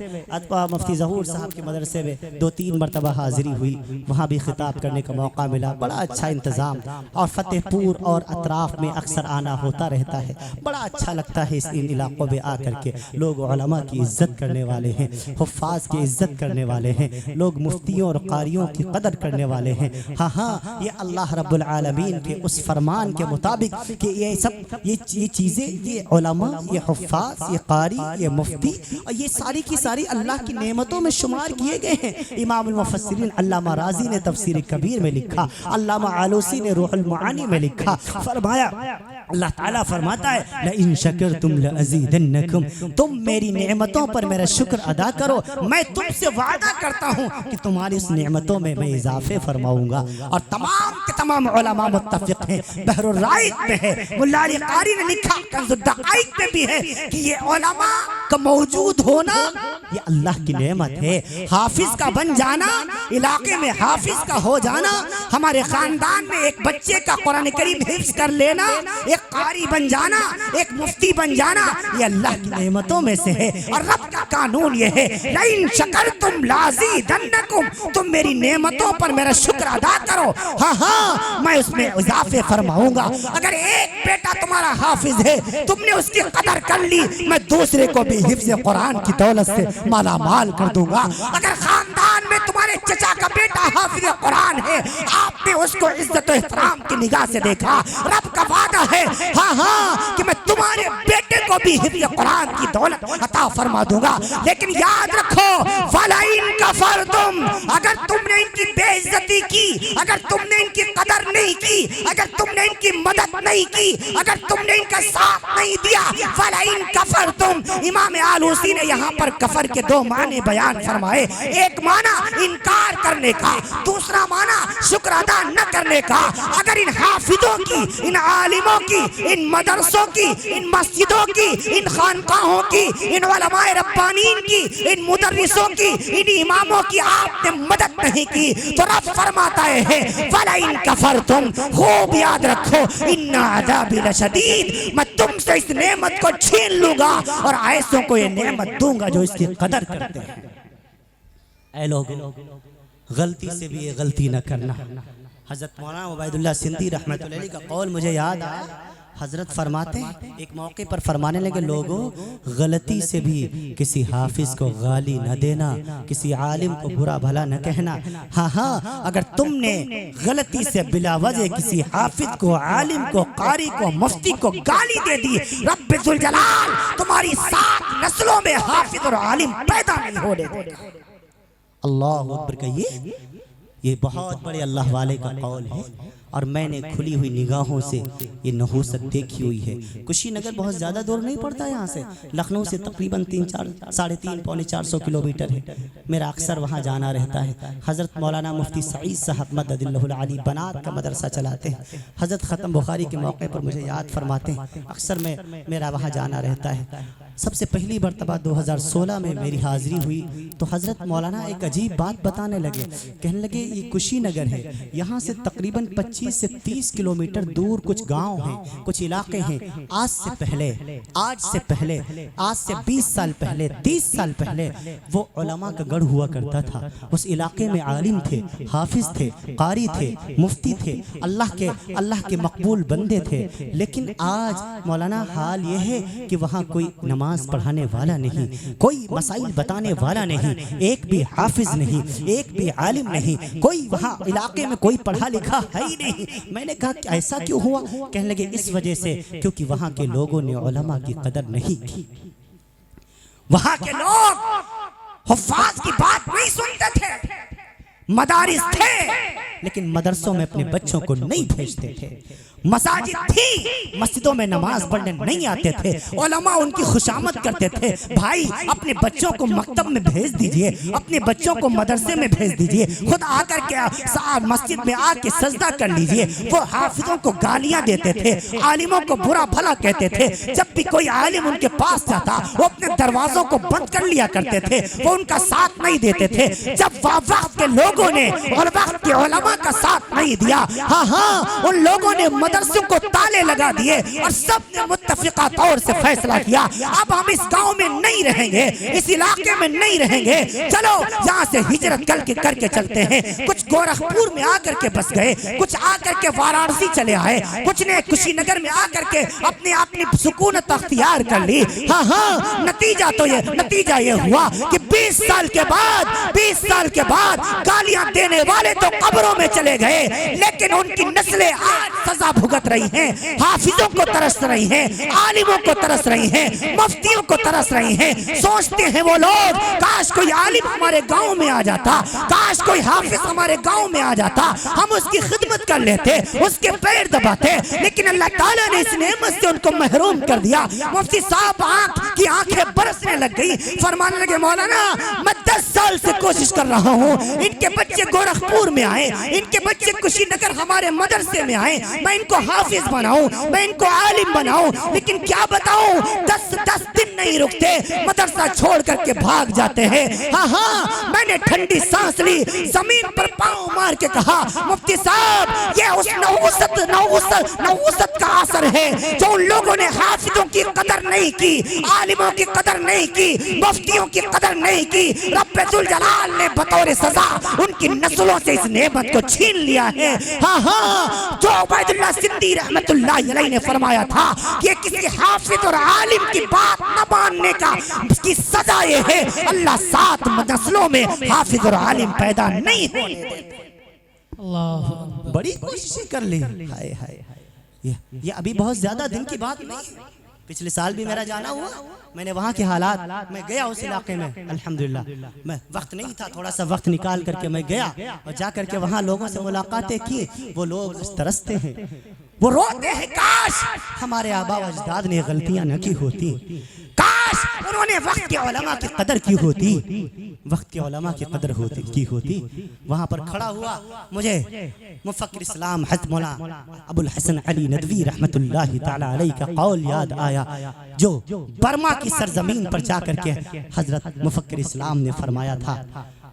مفتی ظہور صاحب کے مدرسے میں 2-3 مرتبہ حاضری ہوئی، وہاں بھی خطاب کرنے کا موقع ملا، بڑا اچھا انتظام، اور فتح پور اور اطراف میں اکثر آنا ہوتا رہتا ہے۔ بڑا اچھا لگتا ہے ان علاقوں میں آ کر کے، لوگ علماء کی عزت کرنے والے ہیں، حفاظ کی عزت کرنے والے ہیں، لوگ مفتیوں اور قاریوں کی قدر کرنے والے ہیں۔ ہاں ہاں یہ اللہ رب العالمین کے اس فرمان کے مطابق کہ یہ چیزیں، یہ علماء، یہ حفاظ، یہ قاری، یہ مفتی، اور یہ ساری کی ساری اللہ کی نعمتوں میں شمار کیے گئے ہیں۔ امام المفسرین علامہ رازی نے تفسیر کبیر میں لکھا، علامہ آلوسی نے روح المعانی میں لکھا، فرمایا اللہ تعالیٰ فرماتا ہے لَإِن شَكَرْتُمْ لَأَزِيدَنَّكُمْ، تم میری نعمتوں پر میرا شکر ادا کرو، میں تم سے وعدہ کرتا ہوں کہ تمہاری اس نعمتوں میں میں اضافے فرماؤں گا۔ اور تمام کے تمام علماء متفق ہیں، بحر الرائق میں ہے، ملا علی قاری نے لکھا، کنز الدقائق میں بھی ہے کہ یہ علماء کا موجود ہونا یہ اللہ کی نعمت ہے۔ حافظ کا بن جانا، علاقے میں حافظ کا ہو جانا، ہمارے خاندان میں ایک بچے کا قرآن کریم حفظ کر لینا، ایک قاری بن جانا، ایک مفتی بن جانا، یہ اللہ کی نعمتوں میں سے ہے۔ اور رب کا قانون یہ ہے لَإِن شَكَرْتُمْ لَأَزِيدَنَّكُمْ، تم میری نعمتوں پر میرا شکر ادا کرو، ہاں ہاں میں اس میں اضافے فرماؤں گا۔ اگر ایک بیٹا تمہارا حافظ ہے، تم نے اس کی قدر کر لی، میں دوسرے کو بھی حفظ قرآن کی دولت سے مالا مال کر دوں گا۔ اگر خاندان میں تمہارے چچا کا بیٹا حافظ قرآن ہے، آپ نے اس کو عزت و احترام کی نگاہ سے دیکھا، رب کا وعدہ ہے ہاں ہاں کہ میں تمہارے بیٹے کو بھی حفظ قرآن کی دولت عطا فرما دوں گا۔ لیکن یاد رکھو وَلَئِن كَفَرْتُمْ، اگر تم نے ان کی بے عزتی کی، اگر تم نے ان کی قدر نہیں کی، اگر تم نے ان کی مدد نہیں کی، اگر تم نے ان کا ساتھ نہیں دیا، وَلَئِن كَفَرْتُمْ، امام آلوسی نے یہاں پر کفر کے 2 معنی بیان فرمائے، ایک معنی انکار کرنے کا، دوسرا معنی شکر ادا نہ کرنے کا۔ اگر ان حافظوں کی، ان عالموں کی، ان مدرسوں کی، ان مسجدوں کی، ان خانقاہوں کی، ان علماء ربانین کی، ان مدرسوں کی، ان اماموں کی آپ نے مدد نہیں کی تو رب فرماتا ہے وَلَئِن كَفَرْتُمْ، خوب یاد رکھو اِنَّ عَذَابِ لَشَدِيدٌ، میں تم سے اس نعمت کو چھین لوں گا اور ایسوں کو یہ نعمت دوں گا جو اس کی قدر کرتے ہیں۔ اے لوگ، غلطی سے بھی یہ غلطی نہ کرنا۔ حضرت مولانا عبید اللہ سندھی رحمت اللہ علیہ کا قول مجھے یاد آیا، حضرت فرماتے ہیں ایک موقع پر فرمانے لگے لوگوں غلطی سے بھی کسی حافظ کو گالی نہ دینا، کسی عالم کو برا بھلا نہ کہنا۔ ہاں اگر تم نے غلطی سے بلا وجہ کسی حافظ کو، عالم کو، قاری کو، مفتی کو گالی دے دی، رب ذوالجلال تمہاری 7 نسلوں میں حافظ اور عالم پیدا نہیں ہونے دے گا۔ اللہ اکبر کہیے، یہ بہت بڑے اللہ والے کا قول ہے، اور میں نے کھلی ہوئی نگاہوں سے یہ نحوست دیکھی ہوئی ہے۔ کشی نگر بہت زیادہ دور نہیں پڑتا یہاں سے، لکھنؤ سے تقریباً 3-3.5 پونے 400 کلومیٹر ہے۔ میرا اکثر وہاں جانا رہتا ہے۔ حضرت مولانا مفتی سعید صاحب مدد اللہ العلی بنات کا مدرسہ چلاتے ہیں۔ حضرت ختم بخاری کے موقع پر مجھے یاد فرماتے ہیں، اکثر میرا وہاں جانا رہتا ہے۔ سب سے پہلی مرتبہ 2016 میں میری حاضری ہوئی تو حضرت مولانا ایک عجیب بات بتانے لگے، کہنے لگے یہ کشی نگر ہے، یہاں سے تقریباً 25 سے 30 کلومیٹر دور کچھ گاؤں ہیں، کچھ علاقے ہیں۔ آج سے پہلے، آج سے 20 سال پہلے، 30 سال پہلے وہ علماء کا گڑھ ہوا کرتا تھا۔ اس علاقے میں عالم تھے، حافظ تھے، قاری تھے، مفتی تھے، اللہ کے مقبول بندے تھے۔ لیکن آج مولانا حال یہ ہے کہ وہاں کوئی نماز پڑھانے والا نہیں، کوئی مسائل بتانے والا نہیں، ایک بھی حافظ نہیں، ایک بھی عالم نہیں، کوئی وہاں علاقے میں کوئی پڑھا لکھا ہے ہی نہیں۔ میں نے کہا کہ ایسا کیوں ہوا؟ کہنے لگے اس وجہ سے کیونکہ وہاں کے لوگوں نے علماء کی قدر نہیں کی۔ وہاں کے لوگ حفاظ کی بات نہیں سنتے تھے، مدارس تھے لیکن مدرسوں میں اپنے بچوں کو نہیں بھیجتے تھے، مساجد تھی مسجدوں میں نماز پڑھنے نہیں آتے تھے، علماء ان کی خوشامد کرتے تھے، بھائی اپنے بچوں کو مکتب میں بھیج دیجئے، اپنے بچوں کو مدرسے میں بھیج دیجئے، خود آ کر کے مسجد میں آ کے سجدہ کر لیجئے۔ وہ حافظوں کو گالیاں دیتے تھے، عالموں کو برا بھلا کہتے تھے، جب بھی کوئی عالم ان کے پاس جاتا وہ اپنے دروازوں کو بند کر لیا کرتے تھے، وہ ان کا ساتھ نہیں دیتے تھے۔ جب وقت کے لوگوں نے اور وقت کے علماء کا ساتھ نہیں دیا، ہاں ان لوگوں نے مدرسوں کو تالے لگا دیے اور سب نے متفقہ طور سے فیصلہ کیا اب ہم اس گاؤں میں نہیں رہیں گے، اس علاقے میں نہیں رہیں گے، چلو یہاں سے ہجرت کر کے چلتے ہیں۔ کچھ گورکھپور میں آ کر کے بس گئے، کچھ آ کر کے وارانسی چلے آئے، کچھ نے کشی نگر میں آ کر کے اپنی سکونت اختیار کر لی۔ ہاں نتیجہ یہ ہوا کہ 20 سال کے بعد گالیاں دینے والے تو قبروں میں چلے گئے، لیکن ان کی نسلیں آج سزا بھگت رہی ہیں، حافظوں کو ترس رہی ہیں، عالموں کو ترس رہی ہیں، مفتیوں کو ترس رہی ہیں۔ سوچتے ہیں وہ لوگ کاش کوئی عالم ہمارے گاؤں میں آ جاتا، کاش کوئی حافظ ہمارے گاؤں میں آ جاتا، ہم اس کی خدمت کر لیتے، اس کے پیر دباتے، لیکن اللہ تعالیٰ نے اس نعمت سے ان کو محروم کر دیا۔ مفتی صاحب کی آنکھیں برسنے لگ گئی، فرمانے لگے مولانا میں 10 سال سے کوشش کر رہا ہوں ان کے بچے گورکھپور میں آئے، ان کے بچے کشی نگر ہمارے مدرسے میں آئے، میں ان کو حافظ بناؤں، میں ان کو عالم بناؤں، لیکن کیا بتاؤں 10 دن نہیں رکتے، مدرسہ چھوڑ کر کے بھاگ جاتے ہیں۔ ہاں میں نے ٹھنڈی سانس لی، زمین پر پاؤں مار کے کہا مفتی صاحب یہ اس نحوست کا اثر ہے جو ان لوگوں نے حافظوں کی قدر نہیں کی، عالموں کی قدر نہیں کی، مفتیوں کی قدر نہیں کی۔ رب ذوالجلال نے بطور سزا ان کی نسلوں سے اس نعمت کو چھین لیا ہے۔ ہاں جو عبید اللہ سندھی رحمت اللہ علیہ نے فرمایا تھا کہ کسی حافظ اور عالم کی بات نہ ماننے کا اس کی سزا یہ ہے اللہ 7 نسلوں میں حافظ اور عالم پیدا نہیں ہونے دیتے۔ اللہ بڑی کوششیں کر لی، یہ ابھی بہت زیادہ دن کی بات نہیں، پچھلے سال بھی میرا جانا ہوا، میں نے وہاں کے حالات میں گیا اس علاقے میں، الحمدللہ میں وقت نہیں تھا، تھوڑا سا وقت نکال کر کے میں گیا اور جا کر کے وہاں لوگوں سے ملاقاتیں کی۔ وہ لوگ ترستے ہیں، وہ روتے ہیں کاش ہمارے آبا و اجداد نے غلطیاں نہ کی ہوتی، کاش انہوں نے وقت کے علماء کی قدر کی ہوتی، وقت کے علماء کی قدر کی ہوتی۔ وہاں پر کھڑا ہوا مجھے مفکر اسلام حضرت مولانا ابو الحسن علی ندوی رحمت اللہ تعالی علیہ کا قول یاد آیا جو برما کی سرزمین پر جا کر کے حضرت مفکر اسلام نے فرمایا تھا،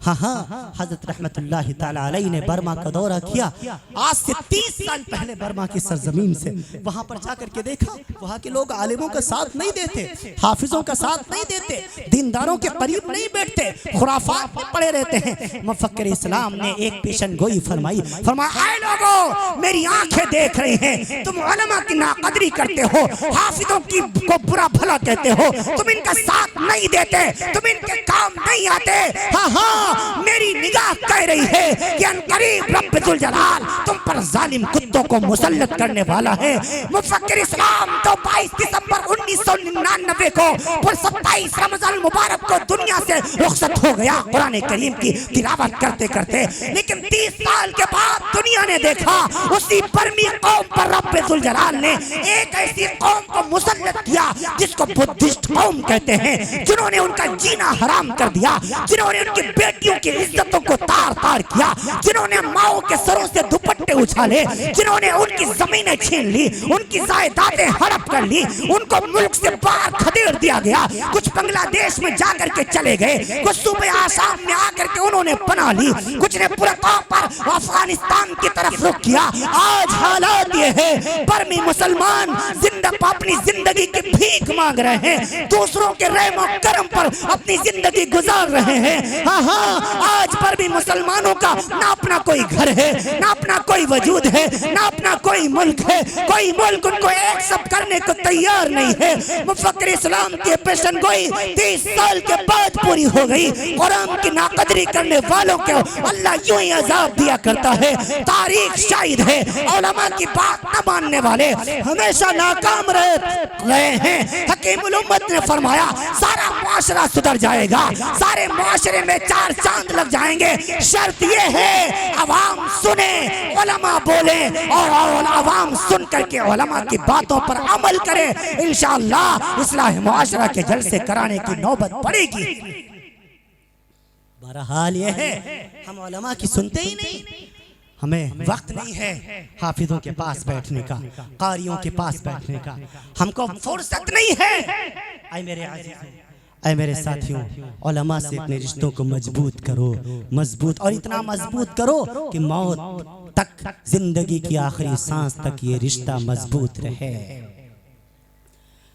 ہاں ہاں حضرت رحمت اللہ تعالی علیہ نے برما کا دورہ کیا آج سے 30 سال پہلے برما کی سرزمین سے. وہاں پر جا کر کے دیکھا وہاں کے لوگ عالموں کا ساتھ نہیں دیتے, حافظوں کا ساتھ نہیں دیتے, دینداروں کے قریب نہیں بیٹھتے, خرافات میں پڑے رہتے ہیں. مفکر اسلام نے ایک پیشن گوئی فرمائی, فرمایا اے لوگوں میری آنکھیں دیکھ رہی ہیں, تم علماء کی ناقدری کرتے ہو, حافظوں کی کو برا بھلا کہتے ہو, تم ان کا ساتھ نہیں دیتے, تم ان کے کام نہیں آتے. ہاں ہاں میری نگاہ کہہ رہی ہے کہ ان قریب رب ذوالجلال تم پر ظالم کتوں کو مسلط کرنے والا ہے. مفکر اسلام تو 22 دسمبر 1999 کو پر 27 رمضان المبارک کو دنیا سے رخصت ہو گیا قرآن کریم کی تلاوت کرتے کرتے. لیکن 30 سال کے بعد دنیا نے دیکھا اسی برمی قوم پر رب ذوالجلال نے ایک ایسی قوم کو مسلط کیا جس کو بدھسٹ قوم کہتے ہیں, جنہوں نے ان کا جینا حرام کر دیا, جنہوں نے ان کی بیٹیوں کی عزتوں کو تار تار کیا, جنہوں نے ماؤں کے سروں سے دوپٹے اچھالے, جنہوں نے ان کی زمینیں چھین لی, ان کی جائیدادیں ہڑپ کر لی, ان کو ملک سے باہر کھدیڑ دیا گیا. کچھ بنگلہ دیش میں جا کر کے چلے گئے, کچھ صوبے آسام میں آ کر کے انہوں نے پناہ لی, کچھ نے پورے طور پر افغانستان کی طرف رخ کیا. آج حالات یہ ہے برمی مسلمان اپنی زندگی کی بھیک مانگ رہے ہیں, دوسروں کے رحم و کرم پر اپنی زندگی گزار رہے ہیں. ہاں ہاں آج پر بھی مسلمانوں کا نہ اپنا کوئی گھر ہے, نہ اپنا کوئی وجود ہے, نہ اپنا کوئی ملک ہے, کوئی ملک ان کو ایکسپٹ کرنے کو تیار نہیں ہے. مفکر اسلام کی پیشن گوئی 30 سال کے بعد پوری ہو گئی. قرآن کی ناقدری کرنے والوں کو اللہ یوں ہی عذاب دیا کرتا ہے. تاریخ شاہد ہے علماء کی بات نہ ماننے والے ہمیشہ ناکام رہے ہیں. حکیم الامت نے فرمایا سارا معاشرہ سدھر جائے گا, سارے معاشرے میں 4 چاند لگ جائیں گے, شرط یہ ہے عوام سنیں, علماء بولیں اور عوام سن کر کے علماء کی باتوں پر عمل کریں. انشاءاللہ اصلاح معاشرہ کے جلسے کرانے کی نوبت پڑے گی. بہرحال یہ ہے ہم علماء کی سنتے ہی نہیں, ہمیں وقت نہیں ہے حافظوں کے پاس بیٹھنے کا, قاریوں کے پاس بیٹھنے کا, ہم کو فرصت نہیں ہے. اے میرے عزیزوں, اے میرے ساتھیوں, علماء سے اپنے رشتوں کو مضبوط کرو, مضبوط اور اتنا مضبوط کرو کہ موت تک, زندگی کی آخری سانس تک یہ رشتہ مضبوط رہے.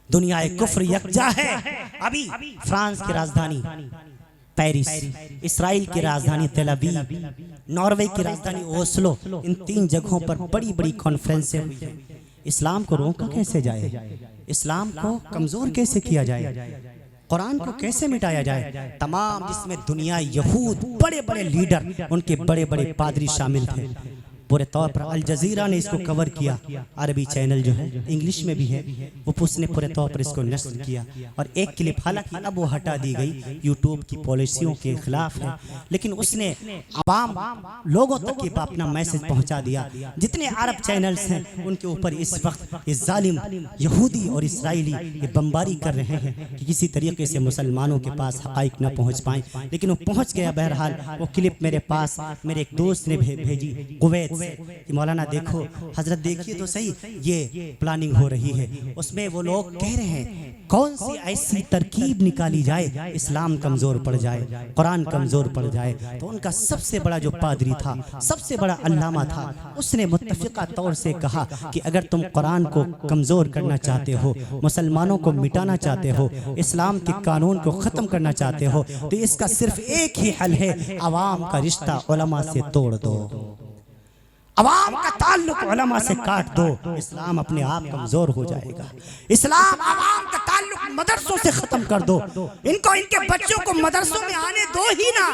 دنیا کفر یکجا ہے. ابھی فرانس کی راجدھانی پیرس, اسرائیل کی راجدھانی تل ابیب, ناروے کی راجدھانی اوسلو, ان 3 جگہوں پر بڑی بڑی کانفرنسیں ہوئی ہیں. اسلام کو روکا کیسے جائے, اسلام کو کمزور کیسے کیا جائے, قرآن کو کیسے مٹایا جائے. تمام جس میں دنیا یہود بڑے بڑے لیڈر, ان کے بڑے بڑے پادری شامل تھے. پورے طور پر الجزیرہ نے اس کو کور کیا, عربی چینل جو ہے انگلش میں بھی ہے, اس نے پورے طور پر اس کو نشر کیا. اور ایک کلپ حالانکہ اب وہ ہٹا دی گئی, یوٹیوب کی پالیسیوں کے خلاف ہے, لیکن اس نے عوام لوگوں تک یہ اپنا میسج پہنچا دیا. جتنے عرب چینلز ہیں ان کے اوپر اس وقت یہ ظالم یہودی اور اسرائیلی یہ بمباری کر رہے ہیں کہ کسی طریقے سے مسلمانوں کے پاس حقائق نہ پہنچ پائیں, لیکن وہ پہنچ گیا. بہرحال وہ کلپ میرے پاس میرے ایک دوست نے بھیجی کویت سے کہ مولانا دیکھو, حضرت دیکھیے تو صحیح یہ پلاننگ ہو رہی ہے. اس میں وہ لوگ کہہ رہے ہیں کون سی ایسی ترکیب نکالی جائے اسلام کمزور پڑ جائے, قرآن کمزور پڑ جائے. تو ان کا سب سے بڑا جو پادری تھا, سب سے بڑا علامہ تھا, اس نے متفقہ طور سے کہا کہ اگر تم قرآن کو کمزور کرنا چاہتے ہو, مسلمانوں کو مٹانا چاہتے ہو, اسلام کے قانون کو ختم کرنا چاہتے ہو, تو اس کا صرف ایک ہی حل ہے, عوام کا رشتہ علماء سے توڑ دو, عوام کا تعلق علماء سے کاٹ دو. اسلام اپنے آپ کمزور ہو جائے گا. اسلام عوام کا تعلق مدرسوں سے ختم کر دو, ان کو ان کے بچوں کو مدرسوں میں آنے دو ہی نہ.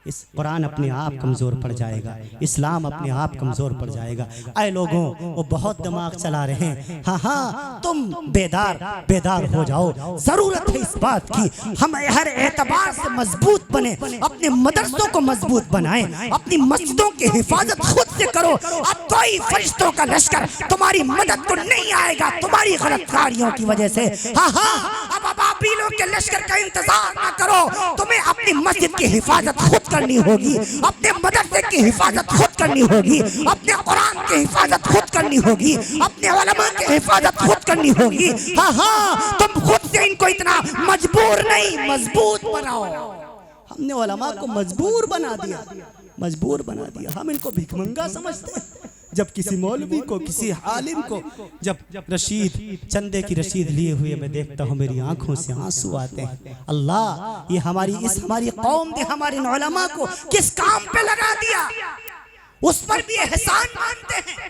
اس قرآن اپنے آپ کمزور پڑ جائے گا, اسلام اپنے آپ کمزور پڑ جائے گا. اے لوگوں, وہ بہت دماغ چلا رہے ہیں. ہاں ہاں تم بیدار ہو جاؤ. ضرورت ہے اس بات کی ہم ہر اعتبار سے مضبوط بنے, اپنے مدرسوں کو مضبوط بنائیں, اپنی مسجدوں کی حفاظت خود سے کرو. اب کوئی فرشتوں کا لشکر تمہاری مدد کو نہیں آئے گا تمہاری غلط کاریوں کی وجہ سے. ہاں ہاں اب ابابیلوں کے لشکر کا انتظار نہ کرو, تمہیں اپنی مسجد کی حفاظت خود کرنی ہوگی, اپنے مدرسے کی حفاظت خود کرنی ہوگی, اپنے قرآن کی حفاظت خود کرنی ہوگی, اپنے علماء کی حفاظت خود کرنی ہوگی. ہاں ہاں تم خود سے ان کو اتنا مجبور نہیں, مضبوط بناؤ. ہم نے علماء کو مجبور بنا دیا، مجبور بنا دیا. ہم ان کو بھیک منگا سمجھتے ہیں. جب کسی مولوی کو، کسی عالم کو جب رشید، چندے کی رشید لیے ہوئے میں دیکھتا ہوں میری آنکھوں سے آنسو آتے ہیں. اللہ یہ ہماری قوم نے ہمارے علماء کو کس کام پہ لگا دیا، اس پر بھی احسان مانتے ہیں.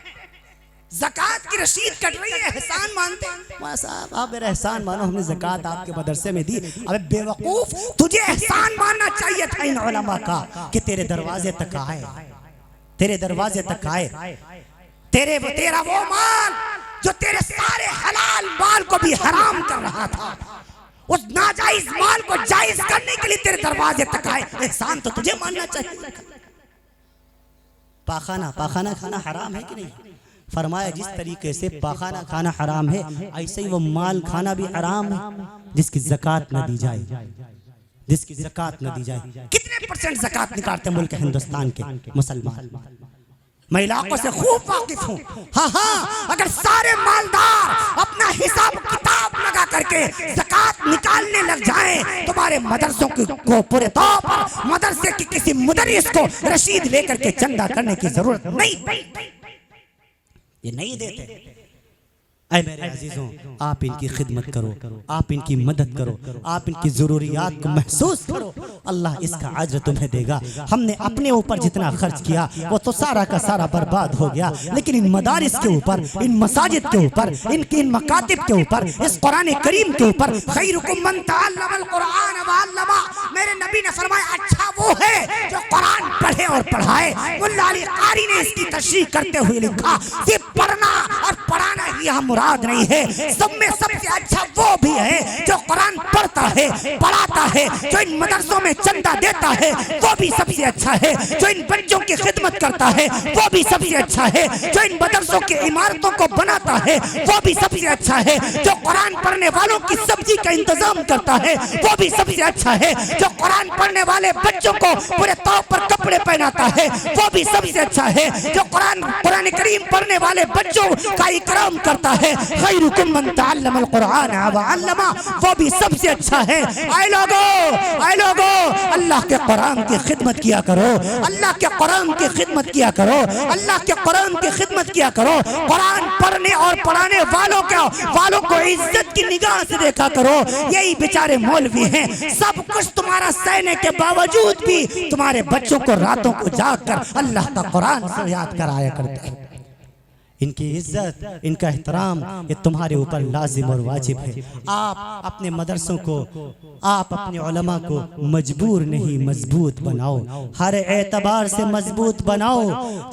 زکوٰۃ کی رشید کٹ رہی ہے، احسان مانتے ہیں. ماں صاحب آپ میرا احسان مانو، ہم نے زکوٰۃ آپ کے مدرسے میں دی. ابے بے وقوف، تجھے احسان ماننا چاہیے تھا ان علماء کا کہ تیرے دروازے تک آئے، تیرے دروازے تک آئے. تیرا وہ مال جو تیرے سارے حلال مال کو بھی حرام کر رہا تھا، اس ناجائز مال کو جائز کرنے کے لیے تیرے دروازے تک آئے. احسان تو تجھے ماننا چاہیے. پاخانہ کھانا حرام ہے کہ نہیں؟ فرمایا جس طریقے سے پاخانہ کھانا حرام ہے، ایسے ہی وہ مال کھانا بھی حرام ہے جس کی زکوٰۃ نہ دی جائے، جس کی زکوٰۃ نہ دی جائے. کتنے پرسنٹ زکوٰۃ نکالتے ملک ہندوستان کے مسلمان؟ میں علاقوں سے خوب واقف ہوں. ہاں اگر سارے مالدار اپنا حساب کتاب لگا کر کے زکوٰۃ نکالنے لگ جائیں، تمہارے مدرسوں کو پورے طور پر مدرسے کی کسی مدرس کو رشید لے کر کے چندہ کرنے کی ضرورت نہیں. یہ نہیں دیتے. اے میرے عزیزوں، آپ ان کی خدمت کرو، آپ ان کی مدد کرو، آپ ان کی ضروریات کو محسوس کرو. اللہ اس کا اجر تمہیں دے گا. ہم نے اپنے اوپر جتنا خرچ کیا وہ تو سارا کا سارا برباد ہو گیا، لیکن ان مدارس کے اوپر، ان مساجد کے اوپر، ان مکاتب کے اوپر، اس قرآن کریم کے اوپر، خیرکم من تعلم القرآن وعلمہ، میرے نبی نے فرمایا اچھا وہ ہے جو قرآن پڑھے اور پڑھائے. ملا علی قاری نے اس کی تشریح کرتے ہوئے لکھا، صرف پڑھنا اور پڑھانا ہی ہم مراد نہیں ہے، سب میں سب سے اچھا وہ بھی ہے جو قرآن پڑھتا ہے، پڑھاتا ہے، جو ان مدرسوں میں چندہ دیتا ہے وہ بھی سب سے اچھا ہے، جو ان بچوں کی خدمت کرتا ہے وہ بھی سب سے اچھا ہے، جو ان مدرسوں کی عمارتوں کو بناتا ہے وہ بھی سب سے اچھا ہے، جو قرآن پڑھنے والوں کی سبزی کا انتظام کرتا ہے وہ بھی سب سے اچھا ہے، جو قرآن پڑھنے والے بچوں کو پورے طور پر کپڑے پہناتا ہے وہ بھی سب سے اچھا ہے، جو قرآن کریم پڑھنے والے بچوں کا اکرام کرتا ہے. خیرکم من تعلم القرآن وعلمہ، وہ بھی سب سے اچھا ہے. اے لوگو اللہ کے قرآن کی خدمت کیا کرو، اللہ کے قرآن کی خدمت کیا کرو، اللہ کے قرآن کی خدمت کیا کرو. قرآن پڑھنے اور پڑھانے والوں کو عزت کی نگاہ سے دیکھا کرو. یہی بیچارے مولوی ہیں، سب کچھ تمہارا سہنے کے باوجود بھی تمہارے بچوں کو راتوں کو جاگ کر اللہ کا قرآن سے یاد کرایا کرتے ہیں. ان کی عزت، ان کا احترام یہ تمہارے اوپر لازم اور واجب ہے. آپ اپنے مدرسوں کو، آپ اپنے علماء کو مجبور نہیں، مضبوط بناؤ، ہر اعتبار سے مضبوط بناؤ.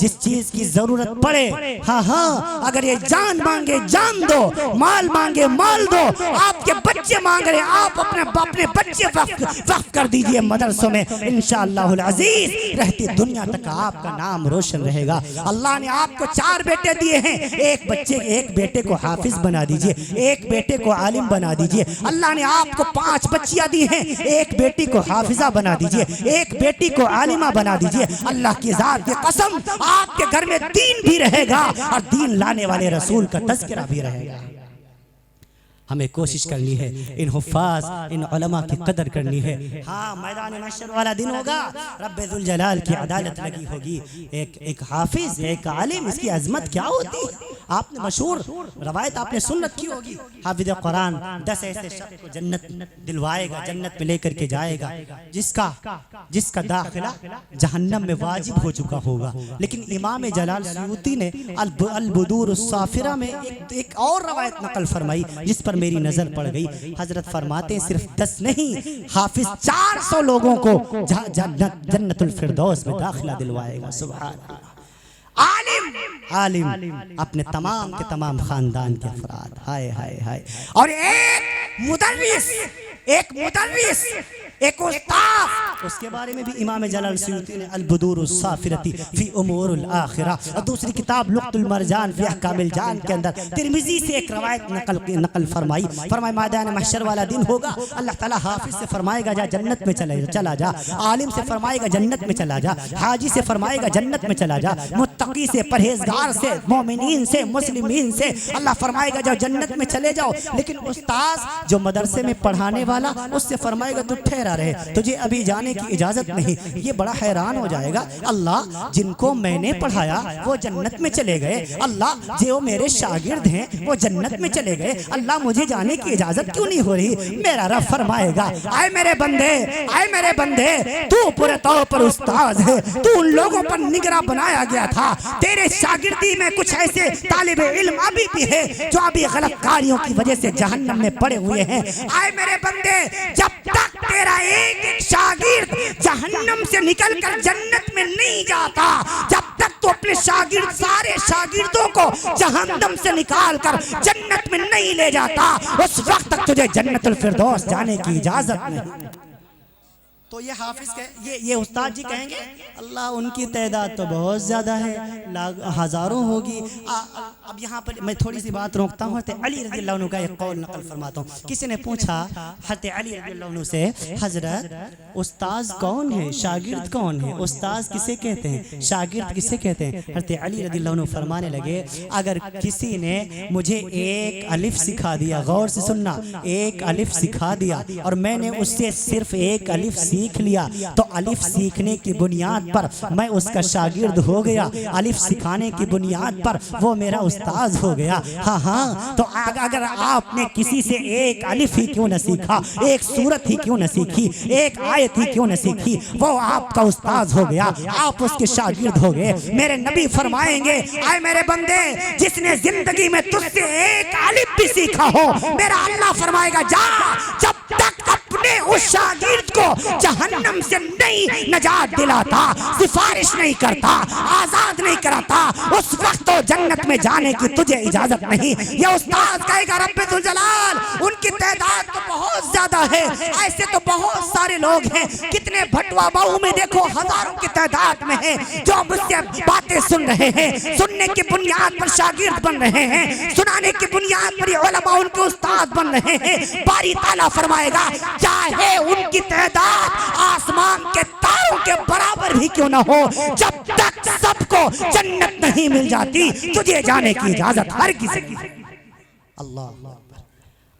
جس چیز کی ضرورت پڑے، ہاں اگر یہ جان مانگے جان دو، مال مانگے مال دو. آپ کے بچے مانگ رہے، آپ اپنے بچے وقف کر دیجئے مدرسوں میں. انشاءاللہ العزیز رہتی دنیا تک آپ کا نام روشن رہے گا. اللہ نے آپ کو 4 بیٹے دیے ہیں، ایک بیٹے کو حافظ بنا دیجئے، ایک بیٹے کو عالم بنا دیجئے. اللہ نے آپ کو 5 بچیاں دی ہیں، ایک بیٹی کو حافظہ بنا دیجئے، ایک بیٹی کو عالمہ بنا دیجئے. اللہ کی ذات کی قسم آپ کے گھر میں دین بھی رہے گا اور دین لانے والے رسول کا تذکرہ بھی رہے گا. ہمیں کوشش کرنی ہے ان حفاظ، ان علماء کی قدر کرنی ہے. ہاں میدان محشر والا دن ہوگا، رب ذوالجلال کی عدالت لگی ہوگی. ایک حافظ، ایک عالم، اس کی عظمت کیا ہوتی ہے؟ آپ نے مشہور روایت آپ نے سن رکھی ہوگی، حافظ قرآن 10 ایسے شخص کو جنت دلوائے گا، جنت میں لے کر کے جائے گا جس کا داخلہ جہنم میں واجب ہو چکا ہوگا. لیکن امام جلال سیوطی نے البدور الصافرہ میں ایک اور روایت نقل فرمائی جس پر میری نظر پڑ گئی. حضرت فرماتے ہیں صرف 10 نہیں، حافظ 400 لوگوں کو جنت الفردوس میں داخلہ دلوائے گا. سبحان اللہ. عالم اپنے تمام کے تمام خاندان کے افراد، ہائے ہائے ہائے. اور ایک مدرس، ایک استاد، اس کے بارے میں بھی امام جلال سیوطی نے البدور الصافرتی فی امور الاخرہ اور دوسری کتاب لقط المرجان فی احکام الجان کے اندر ترمذی سے ایک روایت نقل فرمائی. میدان محشر والا دن ہوگا، اللہ تعالیٰ حافظ سے فرمائے گا جا جنت میں چلا جا، عالم سے فرمائے گا جنت میں چلا جا، حاجی سے فرمائے گا جنت میں چلا جا، متقی سے، پرہیزگار سے، مومنین سے، مسلمین سے اللہ فرمائے گا جا جنت میں چلے جاؤ. لیکن استاذ جو مدرسے میں پڑھانے والا، اس سے فرمائے گا تو ٹھہرا رہے، تجھے ابھی جانا جانے کی اجازت نہیں۔ یہ بڑا حیران ہو جائے گا، اللہ جن کو میں نے پڑھایا وہ جنت میں چلے گئے، اللہ جو میرے شاگرد ہیں وہ جنت میں چلے گئے، اللہ مجھے جانے کی اجازت کیوں نہیں ہو رہی؟ میرا رب فرمائے گا اے میرے بندے، اے میرے بندے، تو پورے طور پر استاذ ہے، تو ان لوگوں پر نگراں بنایا گیا تھا، تیرے شاگردی میں کچھ ایسے طالب علم ابھی بھی ہے جو ابھی غلط کاریوں کی وجہ سے جہنم میں پڑے ہوئے ہیں۔ اے میرے بندے، جب تک تیرا ایک ایک شاگرد جہنم سے نکل کر جنت میں نہیں جاتا، جب تک تو اپنے شاگرد سارے شاگردوں کو جہنم سے نکال کر جنت میں نہیں لے جاتا، اس وقت تک تجھے جنت الفردوس جانے کی اجازت نہیں۔ تو یہ حافظ یہ استاد جی کہیں گے اللہ ان کی تعداد تو بہت زیادہ ہے، ہزاروں ہوگی۔ اب یہاں پر میں تھوڑی سی بات روکتا ہوں، حضرت علی رضی اللہ عنہ کا ایک قول نقل فرماتا ہوں۔ کسی نے پوچھا حضرت علی رضی اللہ عنہ سے، حضرت استاذ کون ہے، شاگرد کون ہے، استاذ کسے کہتے ہیں، شاگرد کسے کہتے ہیں؟ حضرت علی رضی اللہ عنہ فرمانے لگے اگر کسی نے مجھے ایک الف سکھا دیا، غور سے سننا، ایک الف سکھا دیا اور میں نے اس سے صرف ایک الف سیکھ لیا تو الف سیکھنے کی بنیاد پر میں اس کا شاگرد ہو گیا، الف سکھانے کی بنیاد پر وہ میرا استاذ ہو گیا۔ ہاں ہاں، تو اگر آپ نے کسی سے ایک الف ہی کیوں نہ سیکھا، ایک سورت ہی کیوں نہ سیکھی، ایک آیت ہی کیوں نہ سیکھی، وہ آپ کا استاذ ہو گیا، آپ اس کے شاگرد ہو گئے۔ میرے نبی فرمائیں گے اے میرے بندے، جس نے زندگی میں تجھ سے ایک الف بھی سیکھا ہو، میرا اللہ فرمائے گا جا، جب تک اپنے اس شاگرد کو جہنم سے نہیں نجات دلاتا، سفارش نہیں کرتا، آزاد نہیں کراتا، اس وقت تو جنت میں جانے کی تجھے اجازت نہیں۔ یہ استاد کہے گا رب ذوالجلال ان کی تعداد تو بہت زیادہ ہے، ایسے تو بہت سارے لوگ ہیں، کتنے بھٹوا باؤں میں دیکھو ہزاروں کی تعداد میں ہیں جو مجھ سے باتیں سن رہے ہیں، سننے کی بنیاد پر شاگرد بن رہے ہیں، سنانے کی بنیاد پر علماء ان کے استاد بن رہے ہیں۔ باری تعالیٰ فرمائے گا چاہے ان کی تعداد آسمان کے تاروں کے برابر بھی کیوں نہ ہو، جب تک سب کو جنت نہیں مل جاتی تجھے جانے کی اجازت ہر کسی کی۔ اللہ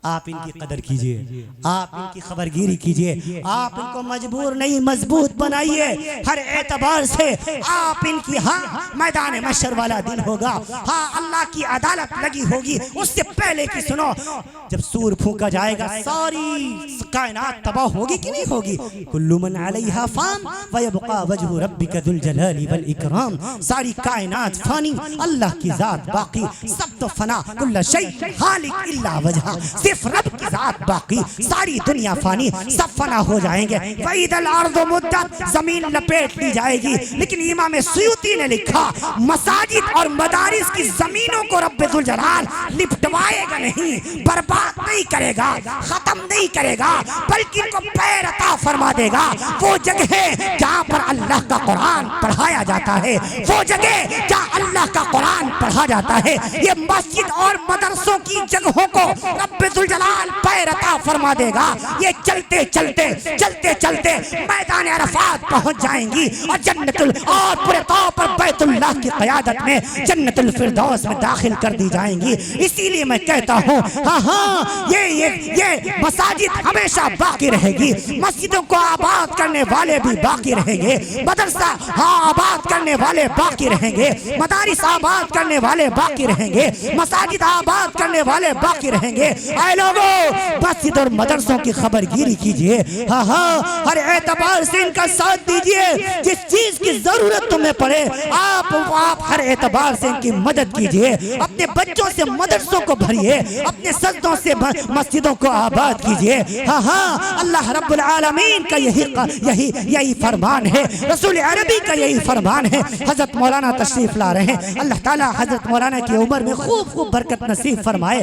آپ ان کی قدر کیجئے، آپ ان کی خبرگیری کیجئے، آپ ان کو مجبور نہیں مضبوط بنائیے، ہر اعتبار سے آپ ان کی ہاں میدان محشر والا دن ہوگا، ہاں اللہ کی عدالت لگی ہوگی، اس سے پہلے کی سنو، جب سور پھونکا جائے گا ساری کائنات تباہ ہوگی کہ نہیں ہوگی؟ کل من علیہا فان ویبقى وجہ ربک ذو الجلال والاکرام، ساری کائنات فانی، اللہ کی ذات باقی، سب تو فنا، کل شیء ہالک الا وجہہ، صرف رب کی ذات باقی، ساری دنیا فانی، سب فنا ہو جائیں گے۔ وَإِذَا الْأَرْضُ مُدَّتْ، زمین لپیٹ لی جائے گی، لیکن امام سیوطی نے لکھا مساجد اور مدارس کی زمینوں کو رب ذوالجلال لپٹوائے گا نہیں، برباد نہیں کرے گا، ختم نہیں کرے گا، بلکہ ان کو پیر عطا فرما دے گا۔ وہ جگہ جہاں پر اللہ کا قرآن پڑھایا جاتا ہے، وہ جگہ جہاں اللہ کا قرآن پڑھا جاتا ہے، یہ مسجد اور مدرسوں کی جگہوں کو رب ذوالجلال پیر عطا فرما دے گا۔ یہ چلتے چلتے چلتے چلتے میدان عرفات پہنچ جائیں گی اور جنت اور پورے طور پر بیت اللہ کی قیادت میں جنت الفردوس میں داخل کر دی جائیں گی۔ اسی لیے میں کہتا ہوں ہاں ہاں یہ مساجد ہمیشہ باقی رہے گی، مسجدوں کو آباد کرنے والے بھی باقی رہیں گے، مدرسہ ہاں آباد کرنے والے باقی رہیں گے، مدارس آباد کرنے والے باقی رہیں گے، مساجد آباد کرنے والے باقی رہیں گے۔ اے لوگوں مسجد اور مدرسوں کی خبرگیری کیجئے، ہاں ہاں ہر اعتبار سے ان کا ساتھ دیجئے، جس چیز کی ضرورت تمہیں پڑے آپ ہر اعتبار سے ان کی مدد کیجئے، اپنے بچوں سے مدرسوں کو بھریے، اپنے سجدوں سے مسجدوں کو آباد کیجئے۔ ہاں ہاں اللہ رب العالمین کا یہی فرمان ہے، رسول عربی کا یہی فرمان ہے۔ حضرت مولانا تشریف لا رہے ہیں، اللہ تعالیٰ حضرت مولانا کی عمر میں خوب برکت نصیب فرمائے۔